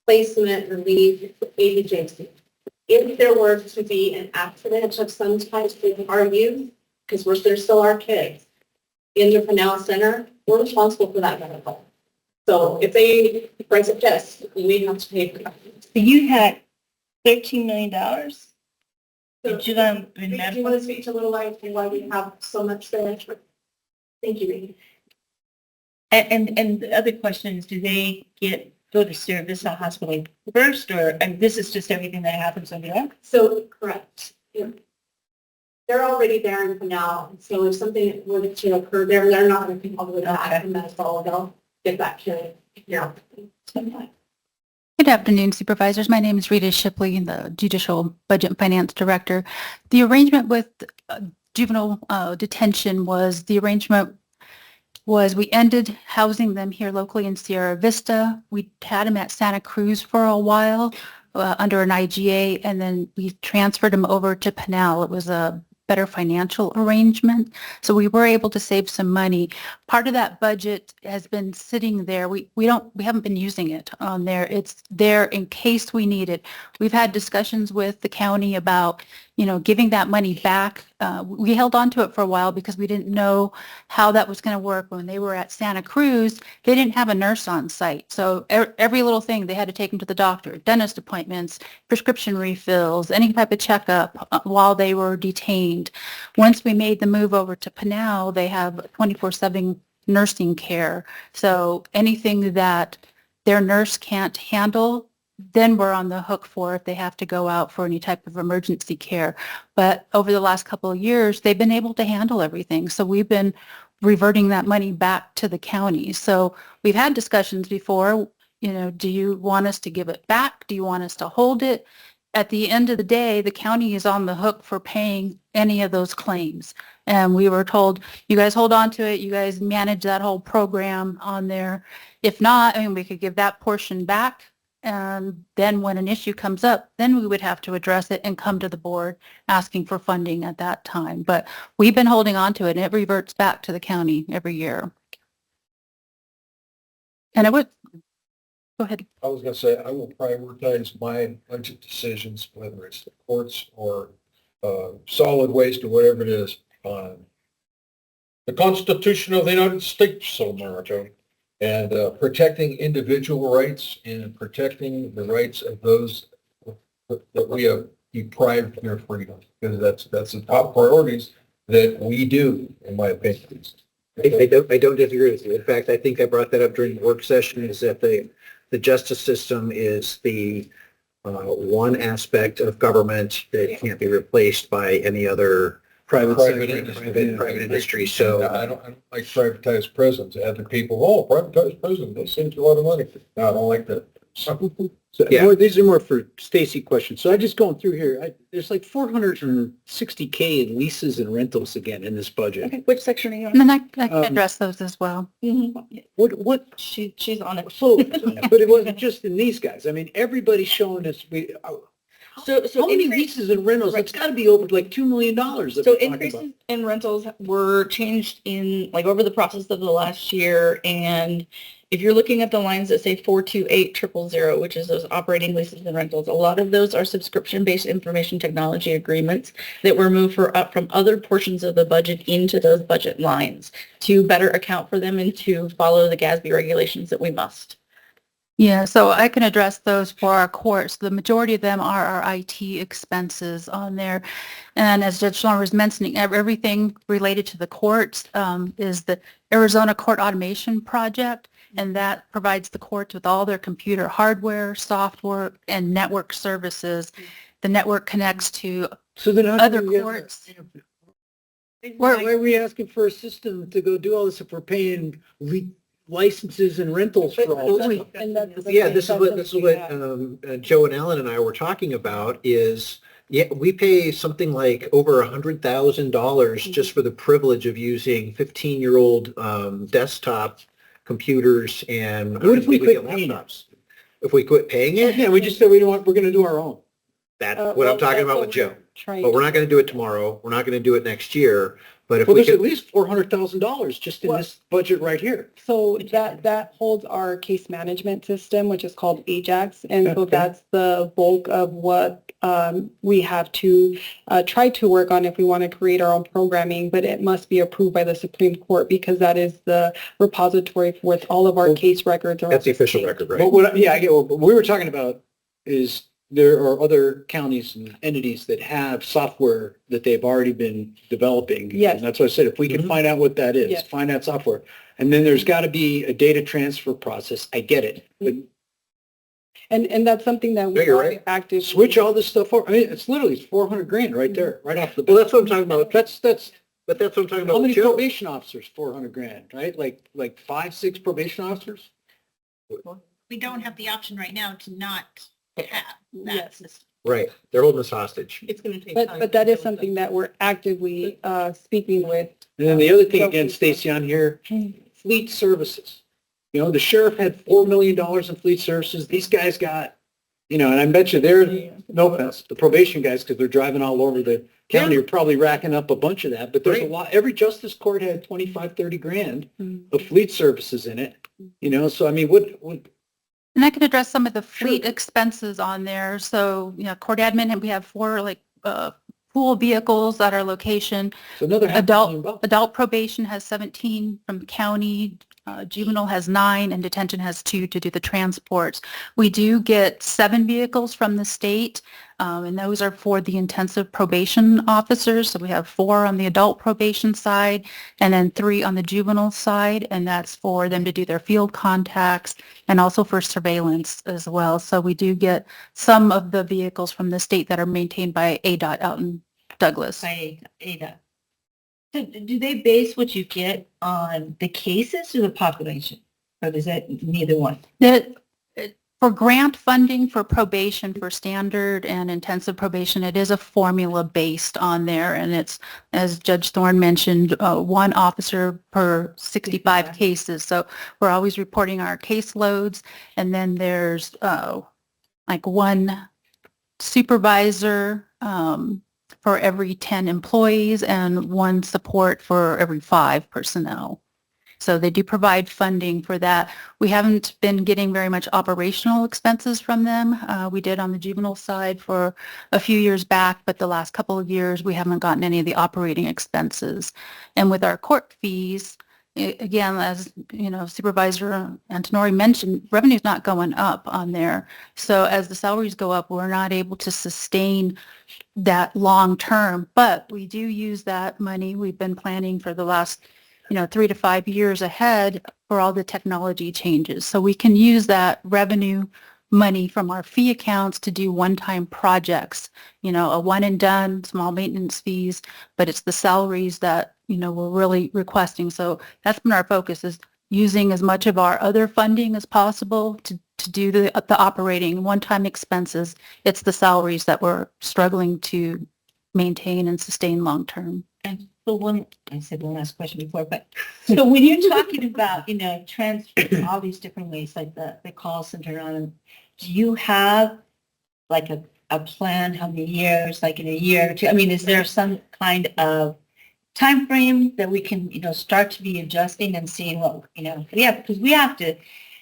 placement, relief, agency. If there were to be an accident of some type with our youth, because they're still our kids, in the Pinal Center, we're responsible for that medical. So if they break a test, we have to pay for that. So you had $13 million So, in juvenile do you medical? want to speak to Little Light and why we have so much there? Thank you, Rita. And the other question is, do they go to Sierra Vista Hospital first, or, and this is just everything that happens over there? So, correct. Yeah. They're already there in Pinal, so if something were to occur there, they're not going to come all the way back Okay. from medical. They'll get back to, yeah. Good afternoon, supervisors. My name is Rita Shipley, the Judicial Budget and Finance Director. The arrangement with juvenile detention was we ended housing them here locally in Sierra Vista. We had them at Santa Cruz for a while under an IGA, and then we transferred them over to Pinal. It was a better financial arrangement. So we were able to save some money. Part of that budget has been sitting there. We haven't been using it on there. It's there in case we need it. We've had discussions with the county about, giving that money back. We held on to it for a while because we didn't know how that was going to work. When they were at Santa Cruz, they didn't have a nurse on site. So every little thing, they had to take them to the doctor, dentist appointments, prescription refills, any type of checkup while they were detained. Once we made the move over to Pinal, they have 24/7 nursing care. So anything that their nurse can't handle, then we're on the hook for if they have to go out for any type of emergency care. But over the last couple of years, they've been able to handle everything. So we've been reverting that money back to the county. So we've had discussions before, do you want us to give it back? Do you want us to hold it? At the end of the day, the county is on the hook for paying any of those claims. And we were told, you guys hold on to it. You guys manage that whole program on there. If not, we could give that portion back And then when an issue comes up, then we would have to address it and come to the board asking for funding at that time. But we've been holding on to it and it reverts back to the county every year. And I would, go ahead. I was gonna say, I will prioritize my budget decisions, whether it's the courts or solid waste or whatever it is, on the Constitution of the United States of America, and protecting individual rights and protecting the rights of those that we have deprived of their freedom, because that's the top priorities that we do, in my opinion. I don't disagree with you. In fact, I think I brought that up during the work session, is that the justice system is the one aspect of government that can't be replaced by any other Private private industry. So I don't like privatized prisons. Other people, oh, privatized prison, they save you a lot of money. No, I don't like that. So Yeah. these are more for Stacy questions. So I just going through here, there's like 460K in leases and rentals again in this budget. Okay, which section are you And on? then I can address those as well. What, She's on it. so, but it wasn't just in these guys. I mean, everybody's showing us, So how many increase- leases and rentals? It's got to be over like $2 million. that So we're talking increases about. in rentals were changed in, like, over the process of the last year. And if you're looking at the lines that say 428,000, which is those operating leases and rentals, a lot of those are subscription-based information technology agreements that were moved up from other portions of the budget into those budget lines to better account for them and to follow the GASB regulations that we must. Yeah, so I can address those for our courts. The majority of them are our IT expenses on there. And as Judge Schorner was mentioning, everything related to the courts is the Arizona Court Automation Project, and that provides the courts with all their computer hardware, software, and network services. The network connects to So then how other come we have- courts. Why are we asking for a system to go do all this if we're paying licenses and rentals for all this? And that's the yeah, same this is subsidy what we have. Joe and Ellen and I were talking about is, yeah, we pay something like over $100,000 just for the privilege of using 15-year-old desktop computers and What if we quit get paying it? laptops. If we quit paying it, Yeah, we just said we don't want, we're going to do our own. that's Uh, what well, I'm talking that's about what with Joe. we're trying But we're to- not going to do it tomorrow. We're not going to do it next year. But if Well, we there's at could, least $400,000 just in Well- this budget right here. So that holds our case management system, which is called Ajax. And so Okay. that's the bulk of what we have to try to work on if we want to create our own programming, but it must be approved by the Supreme Court because that is the repository with all of our Well, case records. that's the official record, right? But what, yeah, I get, what we were talking about is there are other counties and entities that have software that they've already been developing. Yes. And that's what I said, if we can Mhm. find out what that is, Yes. find out software. And then there's got to be a data transfer process. I get it. But And that's something that No, we you're are right. active. switch all this stuff over. I mean, it's literally 400 grand right there, right off the Well, bat. that's what I'm talking about. That's, But that's what I'm talking how about many with Joe. probation officers? 400 grand, right? Like 5, 6 probation officers? We don't have the option right now to not have that Yes. system. Right. They're holding us hostage. It's going to take time. But that is something that we're actively speaking with. And then the other thing again, Stacy, on here, fleet services. You know, the sheriff had $4 million in fleet services. These guys got, and I bet you they're, no offense, the probation guys, because they're driving all over the county, are probably racking up a bunch of that. But there's a Right. lot, every justice court had 25, 30 grand Mm. of fleet services in it. So I mean, what, And I can address some of the fleet expenses on there. So, court admin, and we have 4 pool vehicles at our location. so another $500,000. Adult probation has 17 from county, juvenile has 9, and detention has 2 to do the transports. We do get 7 vehicles from the state, and those are for the intensive probation officers. So we have 4 on the adult probation side, and then 3 on the juvenile side, and that's for them to do their field contacts and also for surveillance as well. So we do get some of the vehicles from the state that are maintained by ADOT out in Douglas. By Ada. So do they base what you get on the cases or the population? Or is that neither one? That For grant funding for probation, for standard and intensive probation, it is a formula based on there. And it's, as Judge Thorne mentioned, one officer per 65 cases. So we're always reporting our caseloads. And then there's like one supervisor for every 10 employees and one support for every 5 personnel. So they do provide funding for that. We haven't been getting very much operational expenses from them. We did on the juvenile side for a few years back, but the last couple of years we haven't gotten any of the operating expenses. And with our court fees, again, as you know, Supervisor Antonori mentioned, revenue's not going up on there. So as the salaries go up, we're not able to sustain that long term, but we do use that money. We've been planning for the last 3 to 5 years ahead for all the technology changes. So we can use that revenue money from our fee accounts to do one-time projects, a one and done, small maintenance fees, but it's the salaries that, we're really requesting. So that's been our focus, is using as much of our other funding as possible to do the operating one-time expenses. It's the salaries that we're struggling to maintain and sustain long-term. And so I said one last question before, but so when you're talking about, transfer all these different ways, like the call center on, do you have like a plan, how many years, like in a year or two? I mean, is there some kind of time frame that we can, start to be adjusting and seeing what, because we have to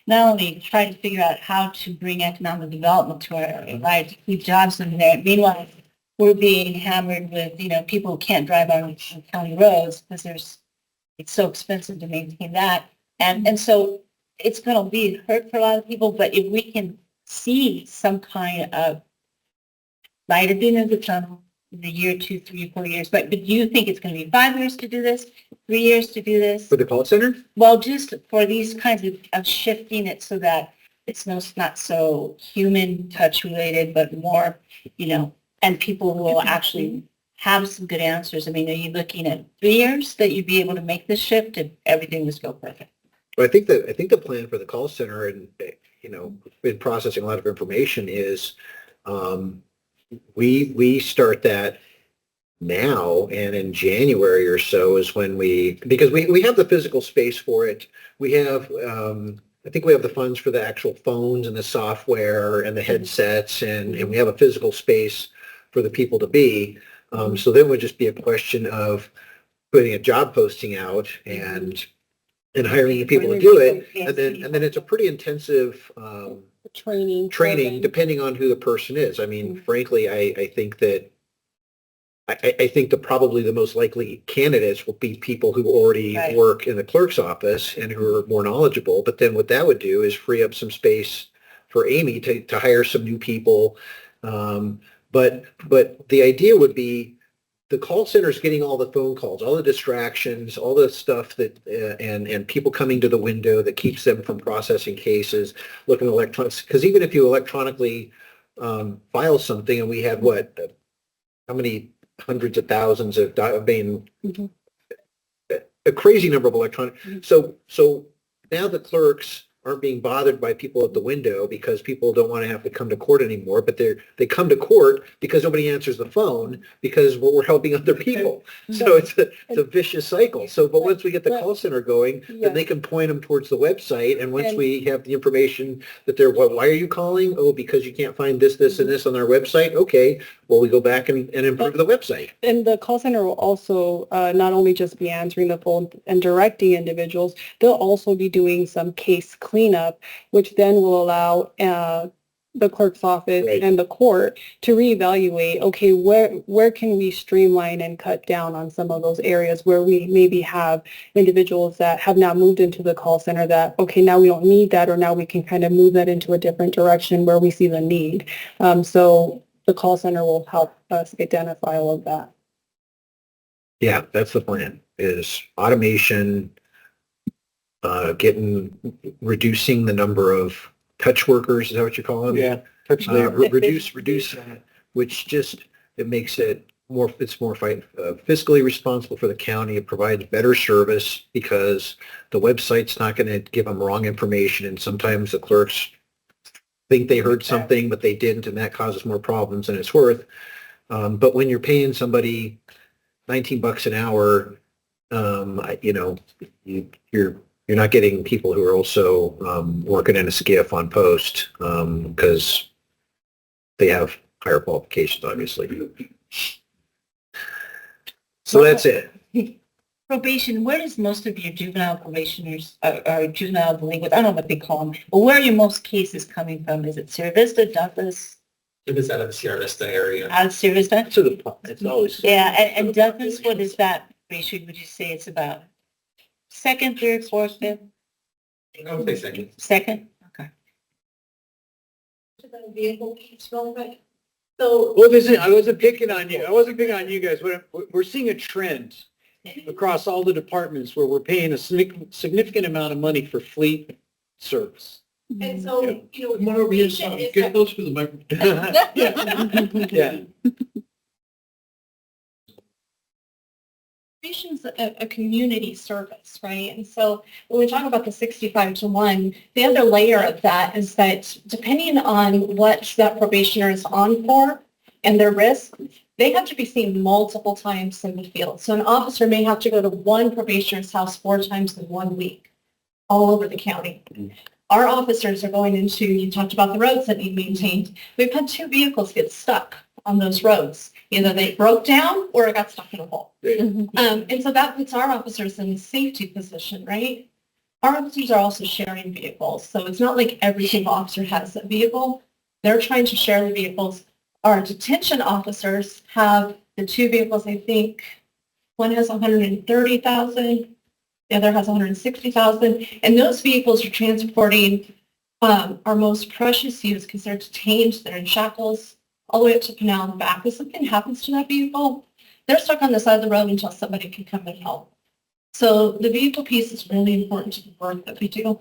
not only try to figure out how to bring economic development to our lives, to keep jobs in there. Meanwhile, we're being hammered with, people who can't drive on county roads because it's so expensive to maintain that. And so it's going to be hurt for a lot of people, but if we can see some kind of light at the end of the tunnel in a year, 2, 3, 4 years, but do you think it's going to be 5 years to do this, 3 years to do this? For the call center? Well, just for these kinds of shifting it so that it's not so human touch related, but more, and people will actually have some good answers. I mean, are you looking at 3 years that you'd be able to make this shift if everything was go perfect? Well, I think the plan for the call center and, been processing a lot of information is we start that now, and in January or so is when because we have the physical space for it. We have, I think we have the funds for the actual phones and the software and the headsets, and we have a physical space for the people to be. So then it would just be a question of putting a job posting out and hiring the people to do it. And then it's a pretty intensive training depending on who the person is. I mean, frankly, I think that I think that probably the most likely candidates will be people who already work in the clerk's office and who are more knowledgeable. But then what that would do is free up some space for Amy to hire some new people. But the idea would be the call center is getting all the phone calls, all the distractions, all the stuff that and people coming to the window that keeps them from processing cases, looking at electronics. Because even if you electronically file something, and we have how many hundreds of thousands of, a crazy number of electronic. So now the clerks aren't being bothered by people at the window because people don't want to have to come to court anymore, but they come to court because nobody answers the phone because we're helping other people. So it's a vicious cycle. So, but once we get the call center going, then they can point them towards the website. And once we have the information that why are you calling? Oh, because you can't find this, and this on our website. Okay, well, we go back and improve the website. And the call center will also not only just be answering the phone and directing individuals, they'll also be doing some case cleanup, which then will allow the clerk's office and the court to reevaluate, okay, where can we streamline and cut down on some of those areas where we maybe have individuals that have now moved into the call center that, okay, now we don't need that, or now we can kind of move that into a different direction where we see the need. So the call center will help us identify all of that. Yeah, that's the plan, is automation, reducing the number of touch workers. Is that what you call them? Yeah. Touch reduce that, which just, it makes it more, it's more fiscally responsible for the county. It provides better service because the website's not going to give them wrong information. And sometimes the clerks think they heard something, but they didn't, and that causes more problems than it's worth. But when you're paying somebody $19 an hour, you're not getting people who are also working in a skiff on post because they have higher qualifications, obviously. So that's it. Probation, where does most of your juvenile probationers or juvenile delinquents, I don't know what they call them, but where are your most cases coming from? Is it Sierra Vista, Douglas, If it's out of the Sierra Vista area. out of Sierra Vista? To the, it's always. Yeah, and Douglas, what is that ratio? Would you say it's about second, third, fourth, fifth? I would say second. Second? Okay. To the vehicle piece real quick. So Well, I wasn't picking on you. I wasn't picking on you guys. We're seeing a trend across all the departments where we're paying a significant amount of money for fleet service. and so, Come on over here, probation is get those for the microphone. Yeah. Probation's a community service, right? And so when we talk about the 65-1, the other layer of that is that depending on what that probationer is on for and their risk, they have to be seen multiple times in the field. So an officer may have to go to one probationer's house 4 times in 1 week, all over the county. Our officers are going into, you talked about the roads that need maintained. We've had 2 vehicles get stuck on those roads. Either they broke down or it got stuck in a hole. And so that puts our officers in a safety position, right? Our officers are also sharing vehicles. So it's not like every single officer has a vehicle. They're trying to share the vehicles. Our detention officers have the 2 vehicles, I think. One has 130,000, the other has 160,000. And those vehicles are transporting our most precious youths because they're detained, they're in shackles, all the way up to Pinal and back. If something happens to that vehicle, they're stuck on the side of the road until somebody can come and help. So the vehicle piece is really important to the work that we do.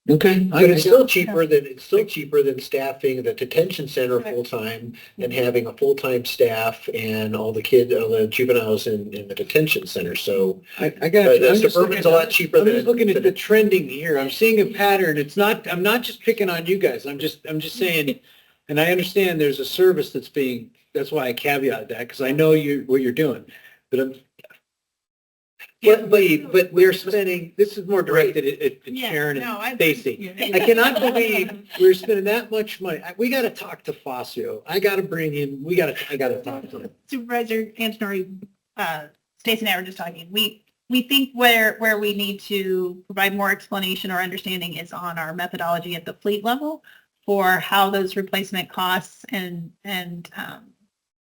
Okay. But it's still cheaper than staffing the detention center Right. full-time and having a full-time staff and all the juveniles in the detention center. So I got you. the I'm just suburban's a looking- lot cheaper I'm than. just looking at the trending here. I'm seeing a pattern. I'm not just picking on you guys. I'm just saying, and I understand there's a service that's why I caveat that, because I know what you're doing. But but we're spending, this is more directed at Sharon and Stacy. I cannot believe we're spending that much money. We got to talk to Fazio. I got to bring him, I got to talk to him. Supervisor Antonori, Stacy and I were just talking. We think where we need to provide more explanation or understanding is on our methodology at the fleet level for how those replacement costs and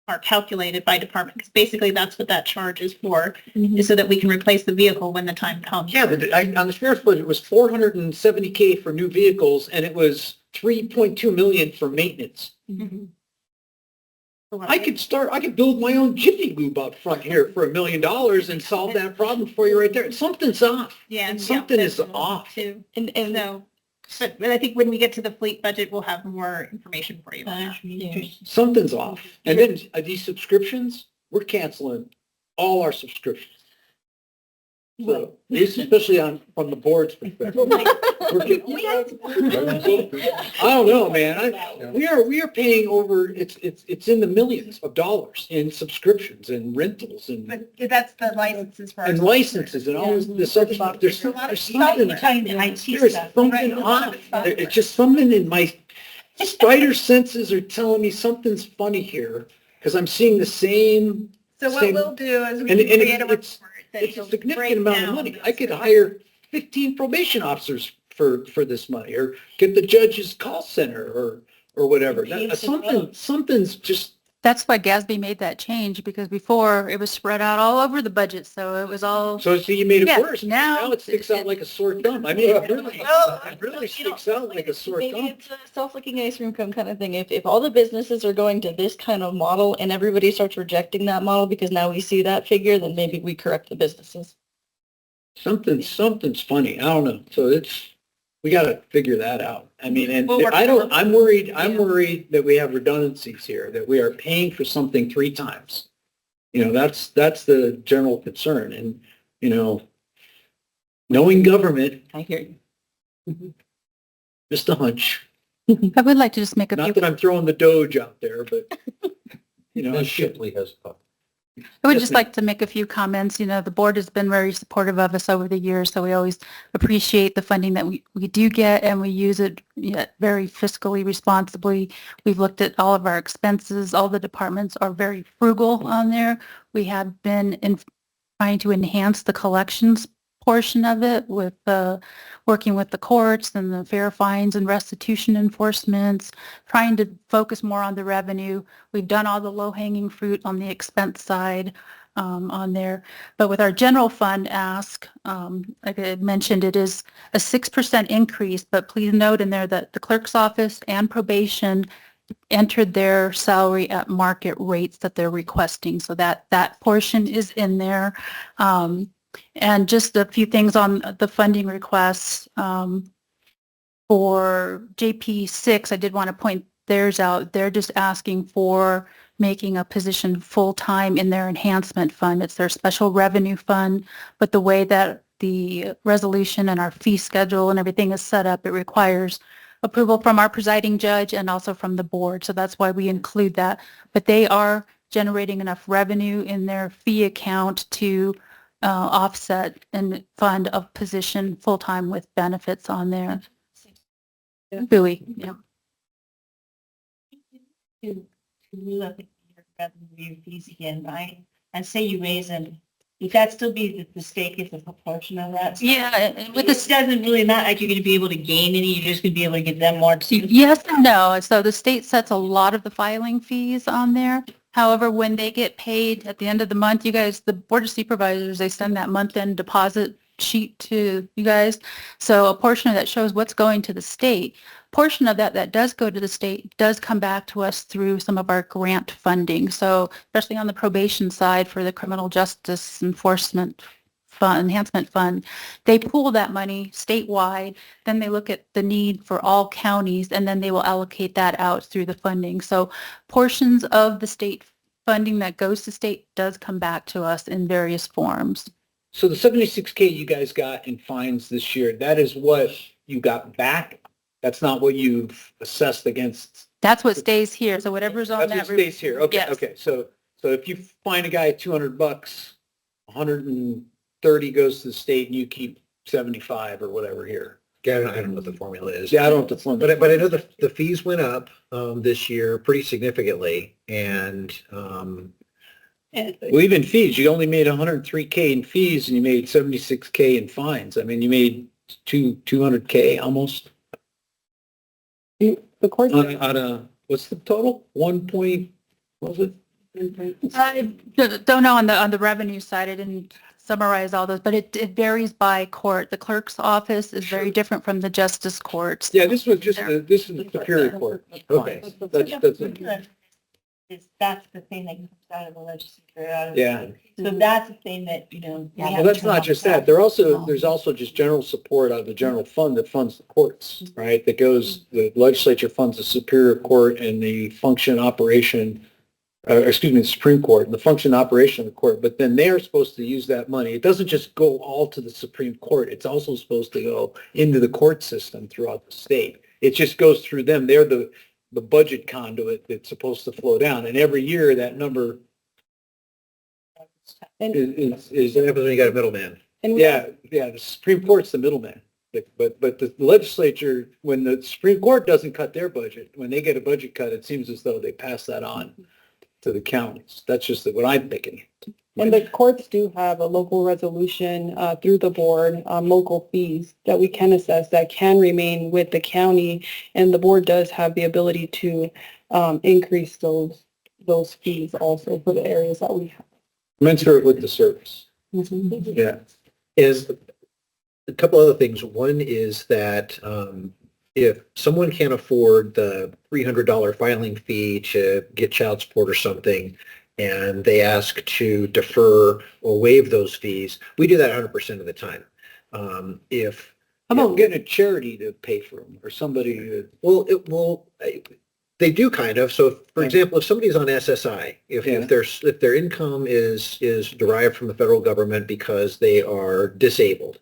are calculated by department. Because basically that's what that charge is for, is so that we can replace the vehicle when the time comes. Yeah, on the sheriff's budget, it was $470K for new vehicles, and it was $3.2 million for maintenance. Mhm. I could build my own Jiffy Lube up front here for $1 million and solve that problem for you right there. Something's off. Yeah. and Something is that's off. Too. And so, but I think when we get to the fleet budget, we'll have more information for you on that. Something's off. And then these subscriptions, we're canceling all our subscriptions. So, especially from the board's perspective. We're getting- I don't know, man. We are paying over, it's in the millions of dollars in subscriptions and rentals and But that's the licenses for. our software. licenses and all this other stuff. There's a lot of something, You're talking the IT there's stuff. something off. It's just something in my spider senses are telling me something's funny here because I'm seeing the same. So what same- we'll do is we and can create a it's- report that It's a will break significant amount of down money. those I could costs. hire 15 probation officers for this money, or get the judge's call center, or whatever. Something's just, That's why Gatsby made that change, because before it was spread out all over the budget, so it was all, so see, you made it Yeah, worse. now it sticks out like a sore thumb. I mean, it really sticks out like a sore Maybe thumb. it's a self-licking ice cream cone kind of thing. If all the businesses are going to this kind of model and everybody starts rejecting that model because now we see that figure, then maybe we correct the businesses. Something's funny. I don't know. So we got to figure that out. I mean, and We'll work I'm worried that we have redundancies here, that we are paying for something 3 times. That's the general concern. And, knowing government, I hear you. just a hunch, I would like to just make a few Not that I'm throwing the Doge out there, but, you know, Ms. it's good. Shipley has a I would Yes, just ma'am. like to make a few comments. You know, the board has been very supportive of us over the years, so we always appreciate the funding that we do get, and we use it very fiscally responsibly. We've looked at all of our expenses. All the departments are very frugal on there. We have been trying to enhance the collections portion of it with working with the courts and the fair fines and restitution enforcements, trying to focus more on the revenue. We've done all the low-hanging fruit on the expense side on there. But with our general fund ask, like I mentioned, it is a 6% increase, but please note in there that the clerk's office and probation entered their salary at market rates that they're requesting. So that portion is in there. And just a few things on the funding requests. For JP6, I did want to point theirs out. They're just asking for making a position full-time in their enhancement fund. It's their special revenue fund, but the way that the resolution and our fee schedule and everything is set up, it requires approval from our presiding judge and also from the board. So that's why we include that. But they are generating enough revenue in their fee account to offset and fund a position full-time with benefits on there. Buoy, yeah. To look at your revenue fees again, right? And say you raise them, would that still be the state gets a proportion of that? Yeah, and with This this, doesn't really not like you're going to be able to gain any, you're just going to be able to give them more too. yes and no. So the state sets a lot of the filing fees on there. However, when they get paid at the end of the month, you guys, the Board of Supervisors, they send that month-end deposit sheet to you guys. So a portion of that shows what's going to the state. Portion of that does go to the state does come back to us through some of our grant funding. So especially on the probation side for the criminal justice enforcement fund, enhancement fund, they pool that money statewide. Then they look at the need for all counties, and then they will allocate that out through the funding. So portions of the state funding that goes to state does come back to us in various forms. So the 76K you guys got in fines this year, that is what you got back? That's not what you've assessed against? That's what stays here. So whatever's on That's that. what stays here. Okay, Yes. okay. So if you fine a guy $200, 130 goes to the state and you keep 75 or whatever here. Yeah, I don't know what the formula is. Yeah, I don't have to. But I know the fees went up this year pretty significantly, and Well, even fees, you only made 103K in fees and you made 76K in fines. I mean, you made 200K almost The court. out of, what's the total? 1 point, what was it? I don't know on the revenue side. I didn't summarize all those, but it varies by court. The clerk's office is very different from the justice courts. Yeah, this was just, this is the Superior Court. Okay. That's it. That's the thing that comes out of the legislature. Yeah. So that's the thing that, you know. we have Well, that's to not come just up that. with. There's also just general support out of the general fund that funds the courts, right? That goes, the legislature funds the Superior Court and the function operation, the Supreme Court and the function operation of the court. But then they're supposed to use that money. It doesn't just go all to the Supreme Court. It's also supposed to go into the court system throughout the state. It just goes through them. They're the budget conduit that's supposed to flow down. And every year that number is what happens when you got a middleman? yeah, the Supreme Court's the middleman. But the legislature, when the Supreme Court doesn't cut their budget, when they get a budget cut, it seems as though they pass that on to the counties. That's just what I'm thinking. And the courts do have a local resolution through the board, local fees that we can assess that can remain with the county. And the board does have the ability to increase those fees also for the areas that we have. Commensurate with the service. Yeah. Is a couple other things. One is that if someone can't afford the $300 filing fee to get child support or something, and they ask to defer or waive those fees, we do that 100% of the time. How about getting a charity to pay for them or somebody? They do kind of. So, for example, if somebody's on SSI, if their income is derived from the federal government because they are disabled,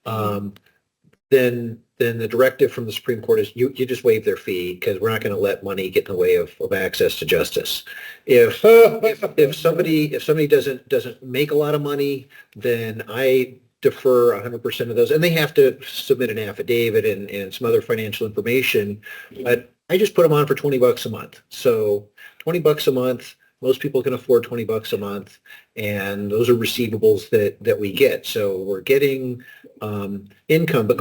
then then the directive from the Supreme Court is you just waive their fee because we're not going to let money get in the way of access to justice. If somebody doesn't make a lot of money, then I defer 100% of those, and they have to submit an affidavit and some other financial information, but I just put them on for $20 a month. So $20 a month, most people can afford $20 a month, and those are receivables that we get. So we're getting income, but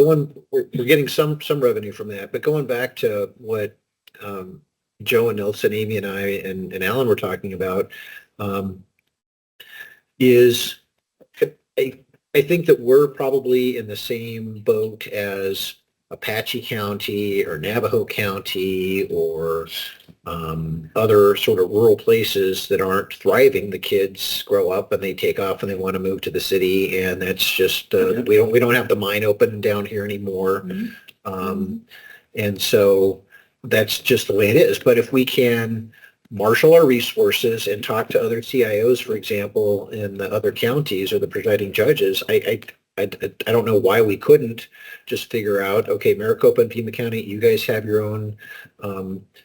we're getting some revenue from that. But going back to what Joe and Nelson, Amy and I and Alan were talking about, is I think that we're probably in the same boat as Apache County or Navajo County or other sort of rural places that aren't thriving. The kids grow up and they take off and they want to move to the city, and that's just we don't have the mine open down here anymore, and so that's just the way it is. But if we can marshal our resources and talk to other CIOs, for example, in the other counties or the presiding judges, I don't know why we couldn't just figure out, okay, Maricopa and Pima County, you guys have your own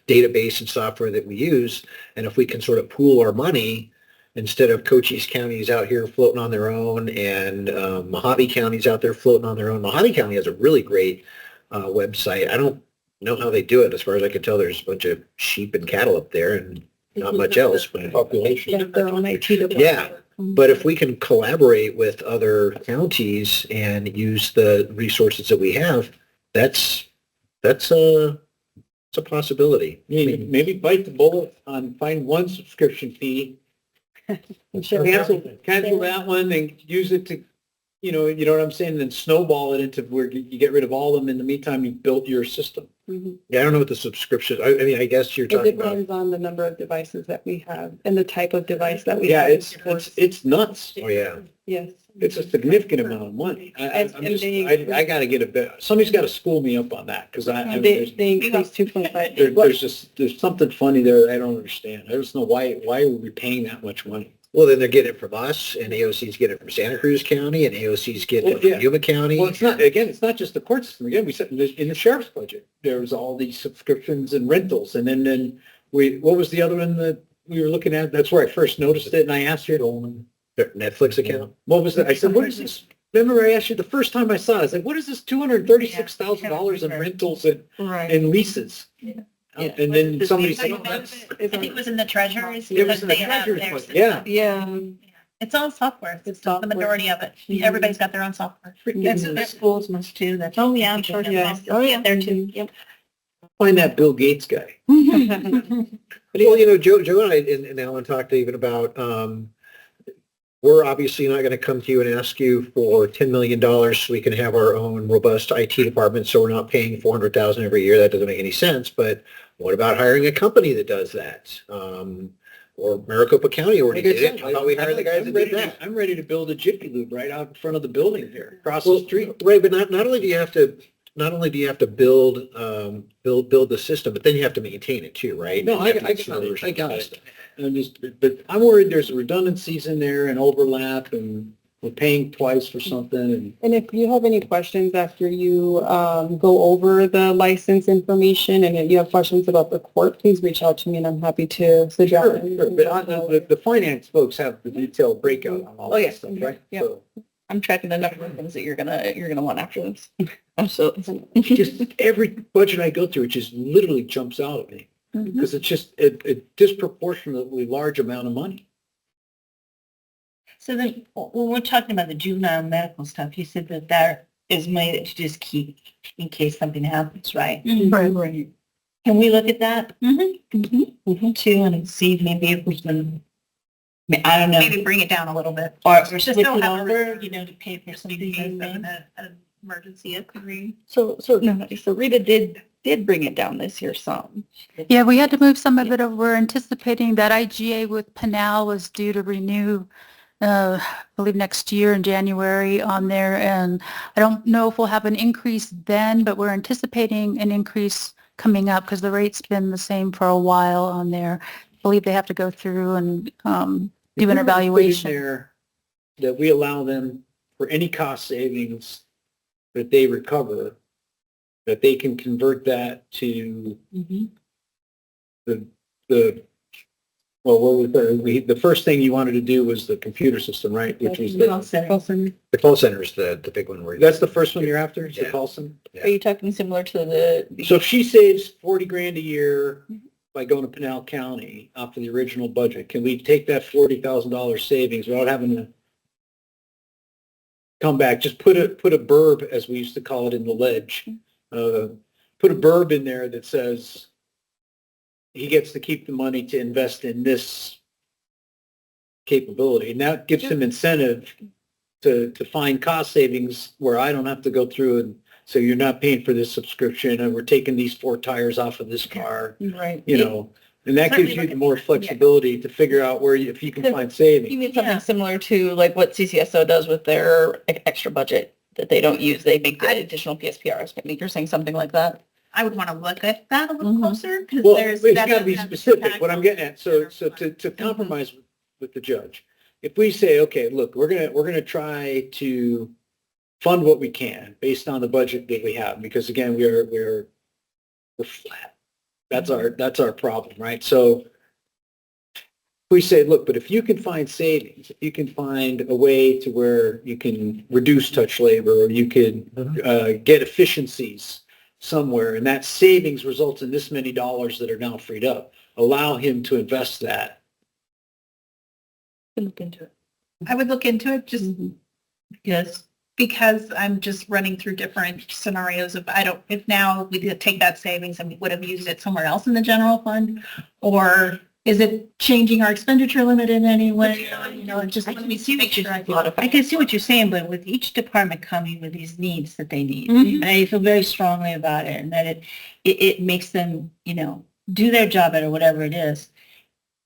database and software that we use, and if we can sort of pool our money instead of Cochise County's out here floating on their own and Mojave County's out there floating on their own. Mojave County has a really great website. I don't know how they do it. As far as I can tell, there's a bunch of sheep and cattle up there and not much else. But Population. Their own IT department. yeah. But if we can collaborate with other counties and use the resources that we have, that's a possibility. Maybe bite the bullet on find one subscription fee, cancel that one and use it to, you know what I'm saying, then snowball it into where you get rid of all of them. In the meantime, you've built your system. Yeah, I don't know what the subscription, I mean, I guess you're It talking about. depends on the number of devices that we have and the type of device that we Yeah, have. it's nuts. Oh, yeah. Yes. It's a significant amount of money. I got to get a bit, somebody's got to school me up on that because They increased 2.5. there's something funny there I don't understand. I just know why are we paying that much money? Well, then they're getting it from us, and AOC's getting it from Santa Cruz County, and AOC's getting it from Yuma County. Well, it's not just the court system. Again, we said in the sheriff's budget, there's all these subscriptions and rentals. And then what was the other one that we were looking at? That's where I first noticed it. And I asked you, Their Netflix account. what was that? I said, what is this? Remember I asked you the first time I saw it, I said, what is this $236,000 in rentals and leases? Yeah. And then somebody said, I oh, that's, think it was in the treasurers. it was because in the they have treasurer's their budget. system. Yeah. Yeah. It's all software. It's the software. majority of it. Everybody's got their own software. That's what the schools must too. That's. Oh, yeah, I'm sure. Yeah. Oh, yeah, there too. Yep. Find that Bill Gates guy. Well, Joe and I and Alan talked even about, we're obviously not going to come to you and ask you for $10 million so we can have our own robust IT department, so we're not paying $400,000 every year. That doesn't make any sense. But what about hiring a company that does that? Or Maricopa County already did it. How about we hire the guys that did that? I'm ready to build a Jiffy Lube right out in front of the building here, across the street. Right, but not only do you have to build the system, but then you have to maintain it too, right? No, I got it. But I'm worried there's redundancies in there and overlap, and we're paying twice for something. And if you have any questions after you go over the license information and if you have questions about the court, please reach out to me and I'm happy to suggest. Sure. But the finance folks have the detailed breakout on all that stuff, right? Yeah. So I'm tracking the number of things that you're gonna want after this. Absolutely. just every budget I go through, it just literally jumps out at me because it's just a disproportionately large amount of money. So then, when we're talking about the juvenile medical stuff, you said that there is money that you just keep in case something happens, right? Right. Can we look at that? Too, and see maybe if we can, I don't know. Maybe bring it down a little bit. Or Just switch don't it have a over, reserve. to pay for Just in something. case like of that. an emergency occurring. So Rita did bring it down this year some. Yeah, we had to move some of it over. We're anticipating that IGA with Pinal was due to renew, I believe next year in January on there. And I don't know if we'll have an increase then, but we're anticipating an increase coming up because the rate's been the same for a while on there. I believe they have to go through and do an evaluation. There that we allow them for any cost savings that they recover that they can convert that to Mhm. the, well, what was the first thing you wanted to do was the computer system, right? Which was Call center. The call center is the big one where. that's the first one you're after, is the Yeah. call center? Are you talking similar to the? So if she saves 40 grand a year by going to Pinal County off of the original budget, can we take that $40,000 savings without having to come back, just put a burb, as we used to call it in the ledge, put a burb in there that says he gets to keep the money to invest in this capability. And that gives him incentive to find cost savings where I don't have to go through and say, you're not paying for this subscription and we're taking these 4 tires off of this car, Right. you know, and that gives you the more flexibility to figure out where if you can find You savings. mean something similar to like what CCSO does with their extra budget that they don't use? They make the additional PSPRs. I think you're saying something like that. I would want to look at that a little Mhm. closer because Well, there's. it's that got to be does have specific, impact what I'm on getting at. So their to compromise with the judge, if we say, okay, look, we're gonna try to fund what we can based on the budget that we have, because again, we're flat. That's our problem, right? So we say, look, but if you can find savings, if you can find a way to where you can reduce touch labor, or you can get efficiencies somewhere, and that savings results in this many dollars that are now freed up, allow him to invest that. Look into it. I would look into it just Yes. because I'm just running through different scenarios of, if now we did take that savings and we would have used it somewhere else in the general fund, or is it changing our expenditure limit in any way? You know, just let me see what you're, I can see what you're saying, but with each department coming with these needs that they need, Mhm. and I feel very strongly about it, and that it makes them, you know, do their job better, whatever it is.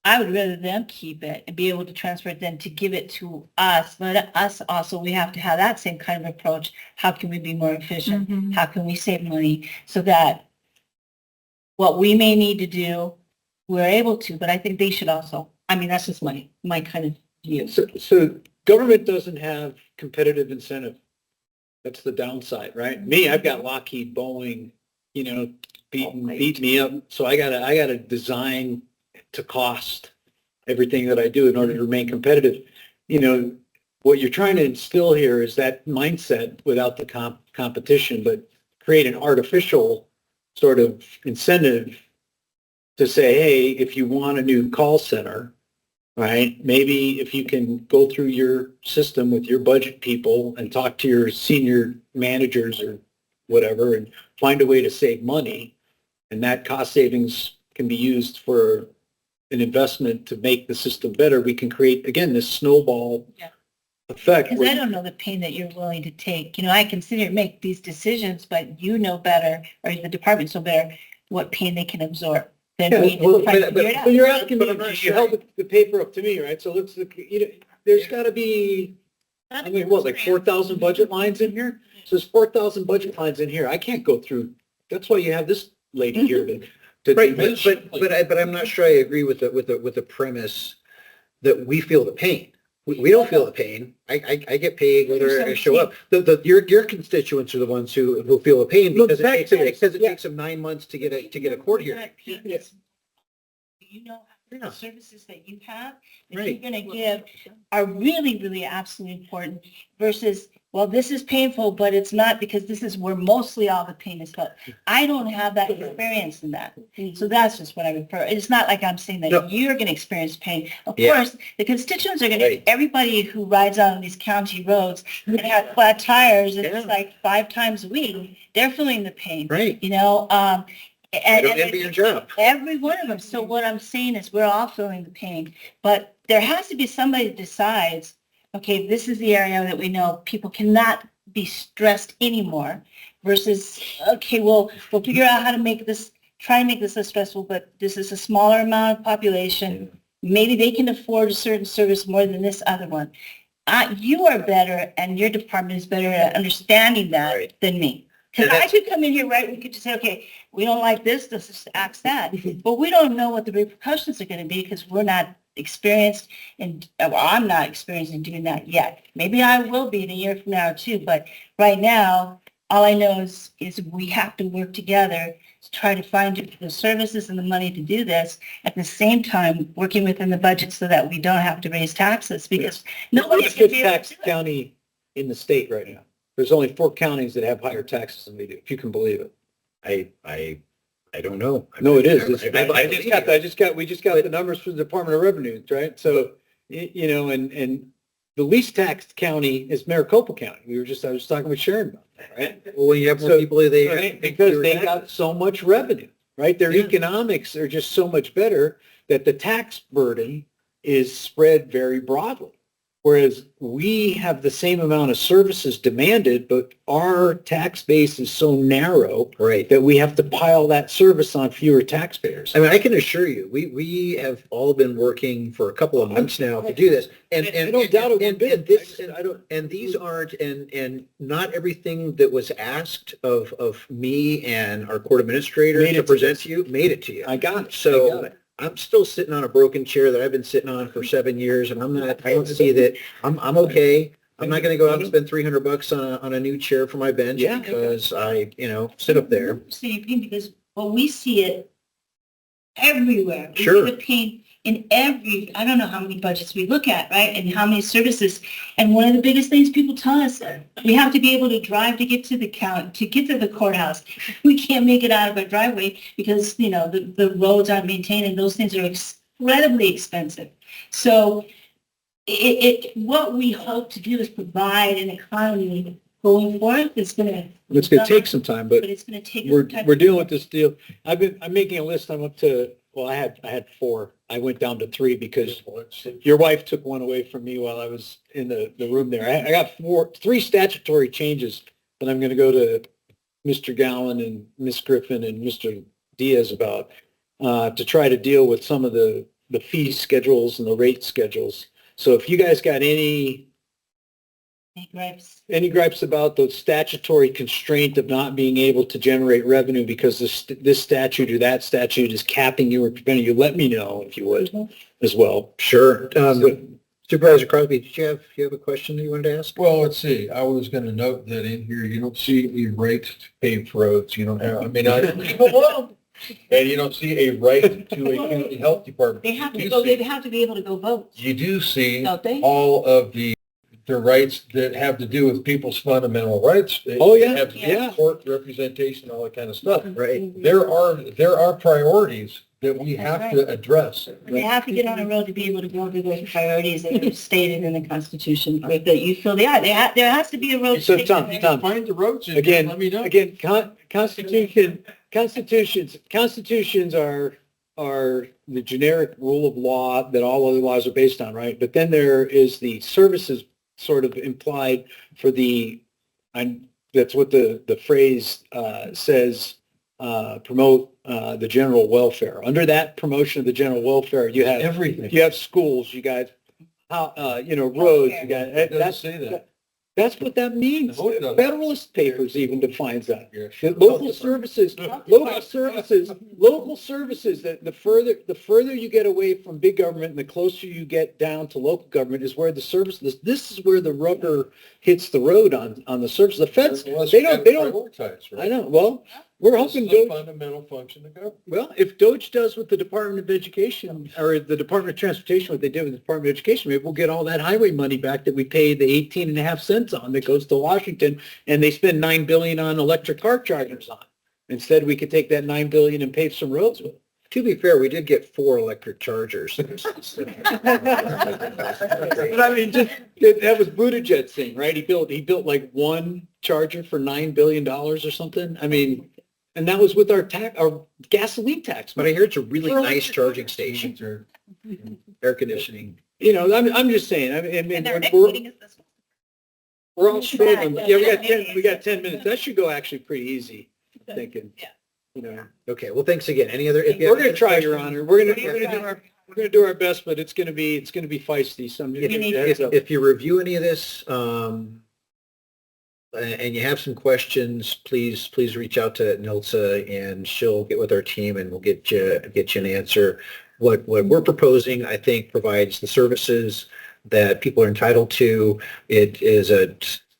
I would rather them keep it and be able to transfer it than to give it to us. But us also, we have to have that same kind of approach. How can we be more efficient? Mhm. How can we save money so that what we may need to do, we're able to, but I think they should also. I mean, that's just my kind of view. So government doesn't have competitive incentive. That's the downside, right? Me, I've got Lockheed, Boeing, you know, beat me up. So I gotta design to cost everything that I do in order to remain competitive. You know, what you're trying to instill here is that mindset without the competition, but create an artificial sort of incentive to say, hey, if you want a new call center, right, maybe if you can go through your system with your budget people and talk to your senior managers or whatever and find a way to save money, and that cost savings can be used for an investment to make the system better, we can create, again, this snowball effect. Because I don't know the pain that you're willing to take. You know, I can sit here and make these decisions, but you know better, or the departments know better, what pain they can absorb. Than Yeah, me well, trying to figure it out. but you're asking But me, I'm not you sure. held the paper up to me, right? So let's look, you know, there's got to be, I mean, what, like 4,000 budget lines in here? So there's 4,000 budget lines in here. I can't go through, that's why you have this lady here to. Right, but I'm not sure I agree with the premise that we feel the pain. We don't feel the pain. I get paid whether I show up. Your constituents are the ones who feel the pain because it takes them 9 months to get a court hearing. You know, the services that you have, that Right. you're going to give are really, really absolutely important versus, well, this is painful, but it's not because this is where mostly all the pain is felt. I don't have that experience in that. So that's just what I refer. It's not like I'm saying that No. you're going to experience pain. Of Yeah. course, the constituents are going to, Right. everybody who rides on these county roads and have flat tires, Yeah. it's like 5 times a week, they're feeling the pain. Right. You know, I and don't envy your job. every one of them. So what I'm saying is we're all feeling the pain, but there has to be somebody that decides, okay, this is the area that we know people cannot be stressed anymore versus, okay, well, we'll figure out how to make this, try and make this less stressful, but this is a smaller amount of population. Maybe they can afford a certain service more than this other one. You are better and your department is better at understanding that Right. than me. Because I could come in here, right, we could just say, okay, we don't like this, let's just ask that. But we don't know what the repercussions are going to be because we're not experienced and well, I'm not experienced in doing that yet. Maybe I will be in a year from now too, but right now, All I know is we have to work together to try to find the services and the money to do this, at the same time, working within the budget so that we don't have to raise taxes, because We're nobody's the going to fifth be able tax to do it. county in the state right now. There's only 4 counties that have higher taxes than we do, if you can believe it. I don't know. No, it is. We just got the numbers from the Department of Revenue, right? So, and the least taxed county is Maricopa County. I was talking with Sharon about that, right? Well, when you have more So- people, Because they got so much revenue, right? Their Yeah. economics are just so much better that the tax burden is spread very broadly. Whereas we have the same amount of services demanded, but our tax base is so narrow right. that we have to pile that service on fewer taxpayers. I mean, I can assure you, we have all been working for a couple of months now to do this, and I don't doubt it one bit. and these aren't, and not everything that was asked of me and our court administrator Made it to to present this. to you made it to you. I got it. So I got it. I'm still sitting on a broken chair that I've been sitting on for 7 years, and I don't see that. I'm okay. I'm not going to go out and spend $300 on a new chair for my bench Yeah. because I, sit up there. Same thing, because well, we see it everywhere. We Sure. see the pain in I don't know how many budgets we look at, right? And how many services. And one of the biggest things people tell us, we have to be able to drive to get to the to get to the courthouse. We can't make it out of our driveway because, the roads aren't maintained and those things are incredibly expensive. So what we hope to do is provide an economy going forward. It's going to take some time, but it's going to take we're some time. dealing with this deal. I'm making a list. I'm up to, well, I had 4. I went down to 3 because your wife took one away from me while I was in the room there. I got 3 statutory changes that I'm going to go to Mr. Gowan and Ms. Griffin and Mr. Diaz about to try to deal with some of the fee schedules and the rate schedules. So if you guys got any gripes about the statutory constraint of not being able to generate revenue because this statute or that statute is capping you or preventing you, let me know if you would as well. Sure. Supervisor Crosby, did you have a question that you wanted to ask? Well, let's see. I was going to note that in here, you don't see a right to paved roads. You don't have, and you don't see a right to a county health department. They have to You go. see- They have to be able to go vote. You do see Don't they? all of the rights that have to do with people's fundamental rights. They Oh, yeah. have to do with Yeah. court representation, all that kind of stuff. Right. There are priorities that we have to address. They have to get on a road to be able to go to those priorities that are stated in the Constitution, or that you feel they are. There has to be a road. So, to take Tom, them. Find the roads and Again, let me know. Constitutions are the generic rule of law that all other laws are based on, right? But then there is the services sort of implied for that's what the phrase says, promote the general welfare. Under that promotion of the general welfare, you have Everything. you have schools, you got roads, you got It doesn't say that. That's what that means. No, it doesn't. Federalist Papers even defines that. Yeah. Local services, that the further you get away from big government and the closer you get down to local government is where the services, this is where the rubber hits the road on the service. The feds, Unless they you don't, prioritize, right? I know, well, we're This hoping is a Doge, fundamental function of government. well, if Doge does with the Department of Education or the Department of Transportation, what they did with the Department of Education, maybe we'll get all that highway money back that we paid the 18.5 cents on that goes to Washington, and they spend $9 billion on electric car chargers on. Instead, we could take that $9 billion and pave some roads with it. To be fair, we did get 4 electric chargers. But I mean, that was Buttigieg's thing, right? He built like one charger for $9 billion or something. I mean, and that was with our gasoline tax. But I hear it's a really For nice electric charging station, air conditioning. I'm just saying. I mean, And their next we're, meeting is this one. we're all struggling. Yeah, we got 10 minutes. That should go actually pretty easy. I'm thinking. Yeah. Okay, well, thanks again. Any other? We're going to try, Your Honor. We're going to do our best, but it's going to be feisty. So I'm just giving you a heads up. If you review any of this, and you have some questions, please reach out to Nilsa and she'll get with our team and we'll get you an answer. What we're proposing, I think, provides the services that people are entitled to. It is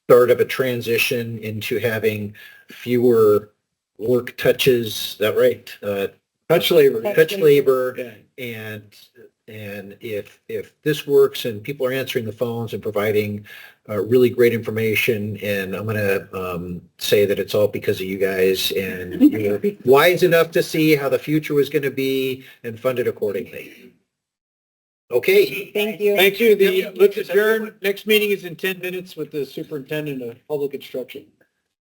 start of a transition into having fewer work touches. Is that right? Touch labor. Touch labor. Yeah. And if this works and people are answering the phones and providing really great information, and I'm going to say that it's all because of you guys, and you're wise enough to see how the future was going to be and fund it accordingly. Okay. Thank you. Thank you. Let's adjourn. Next meeting is in 10 minutes with the superintendent of public instruction.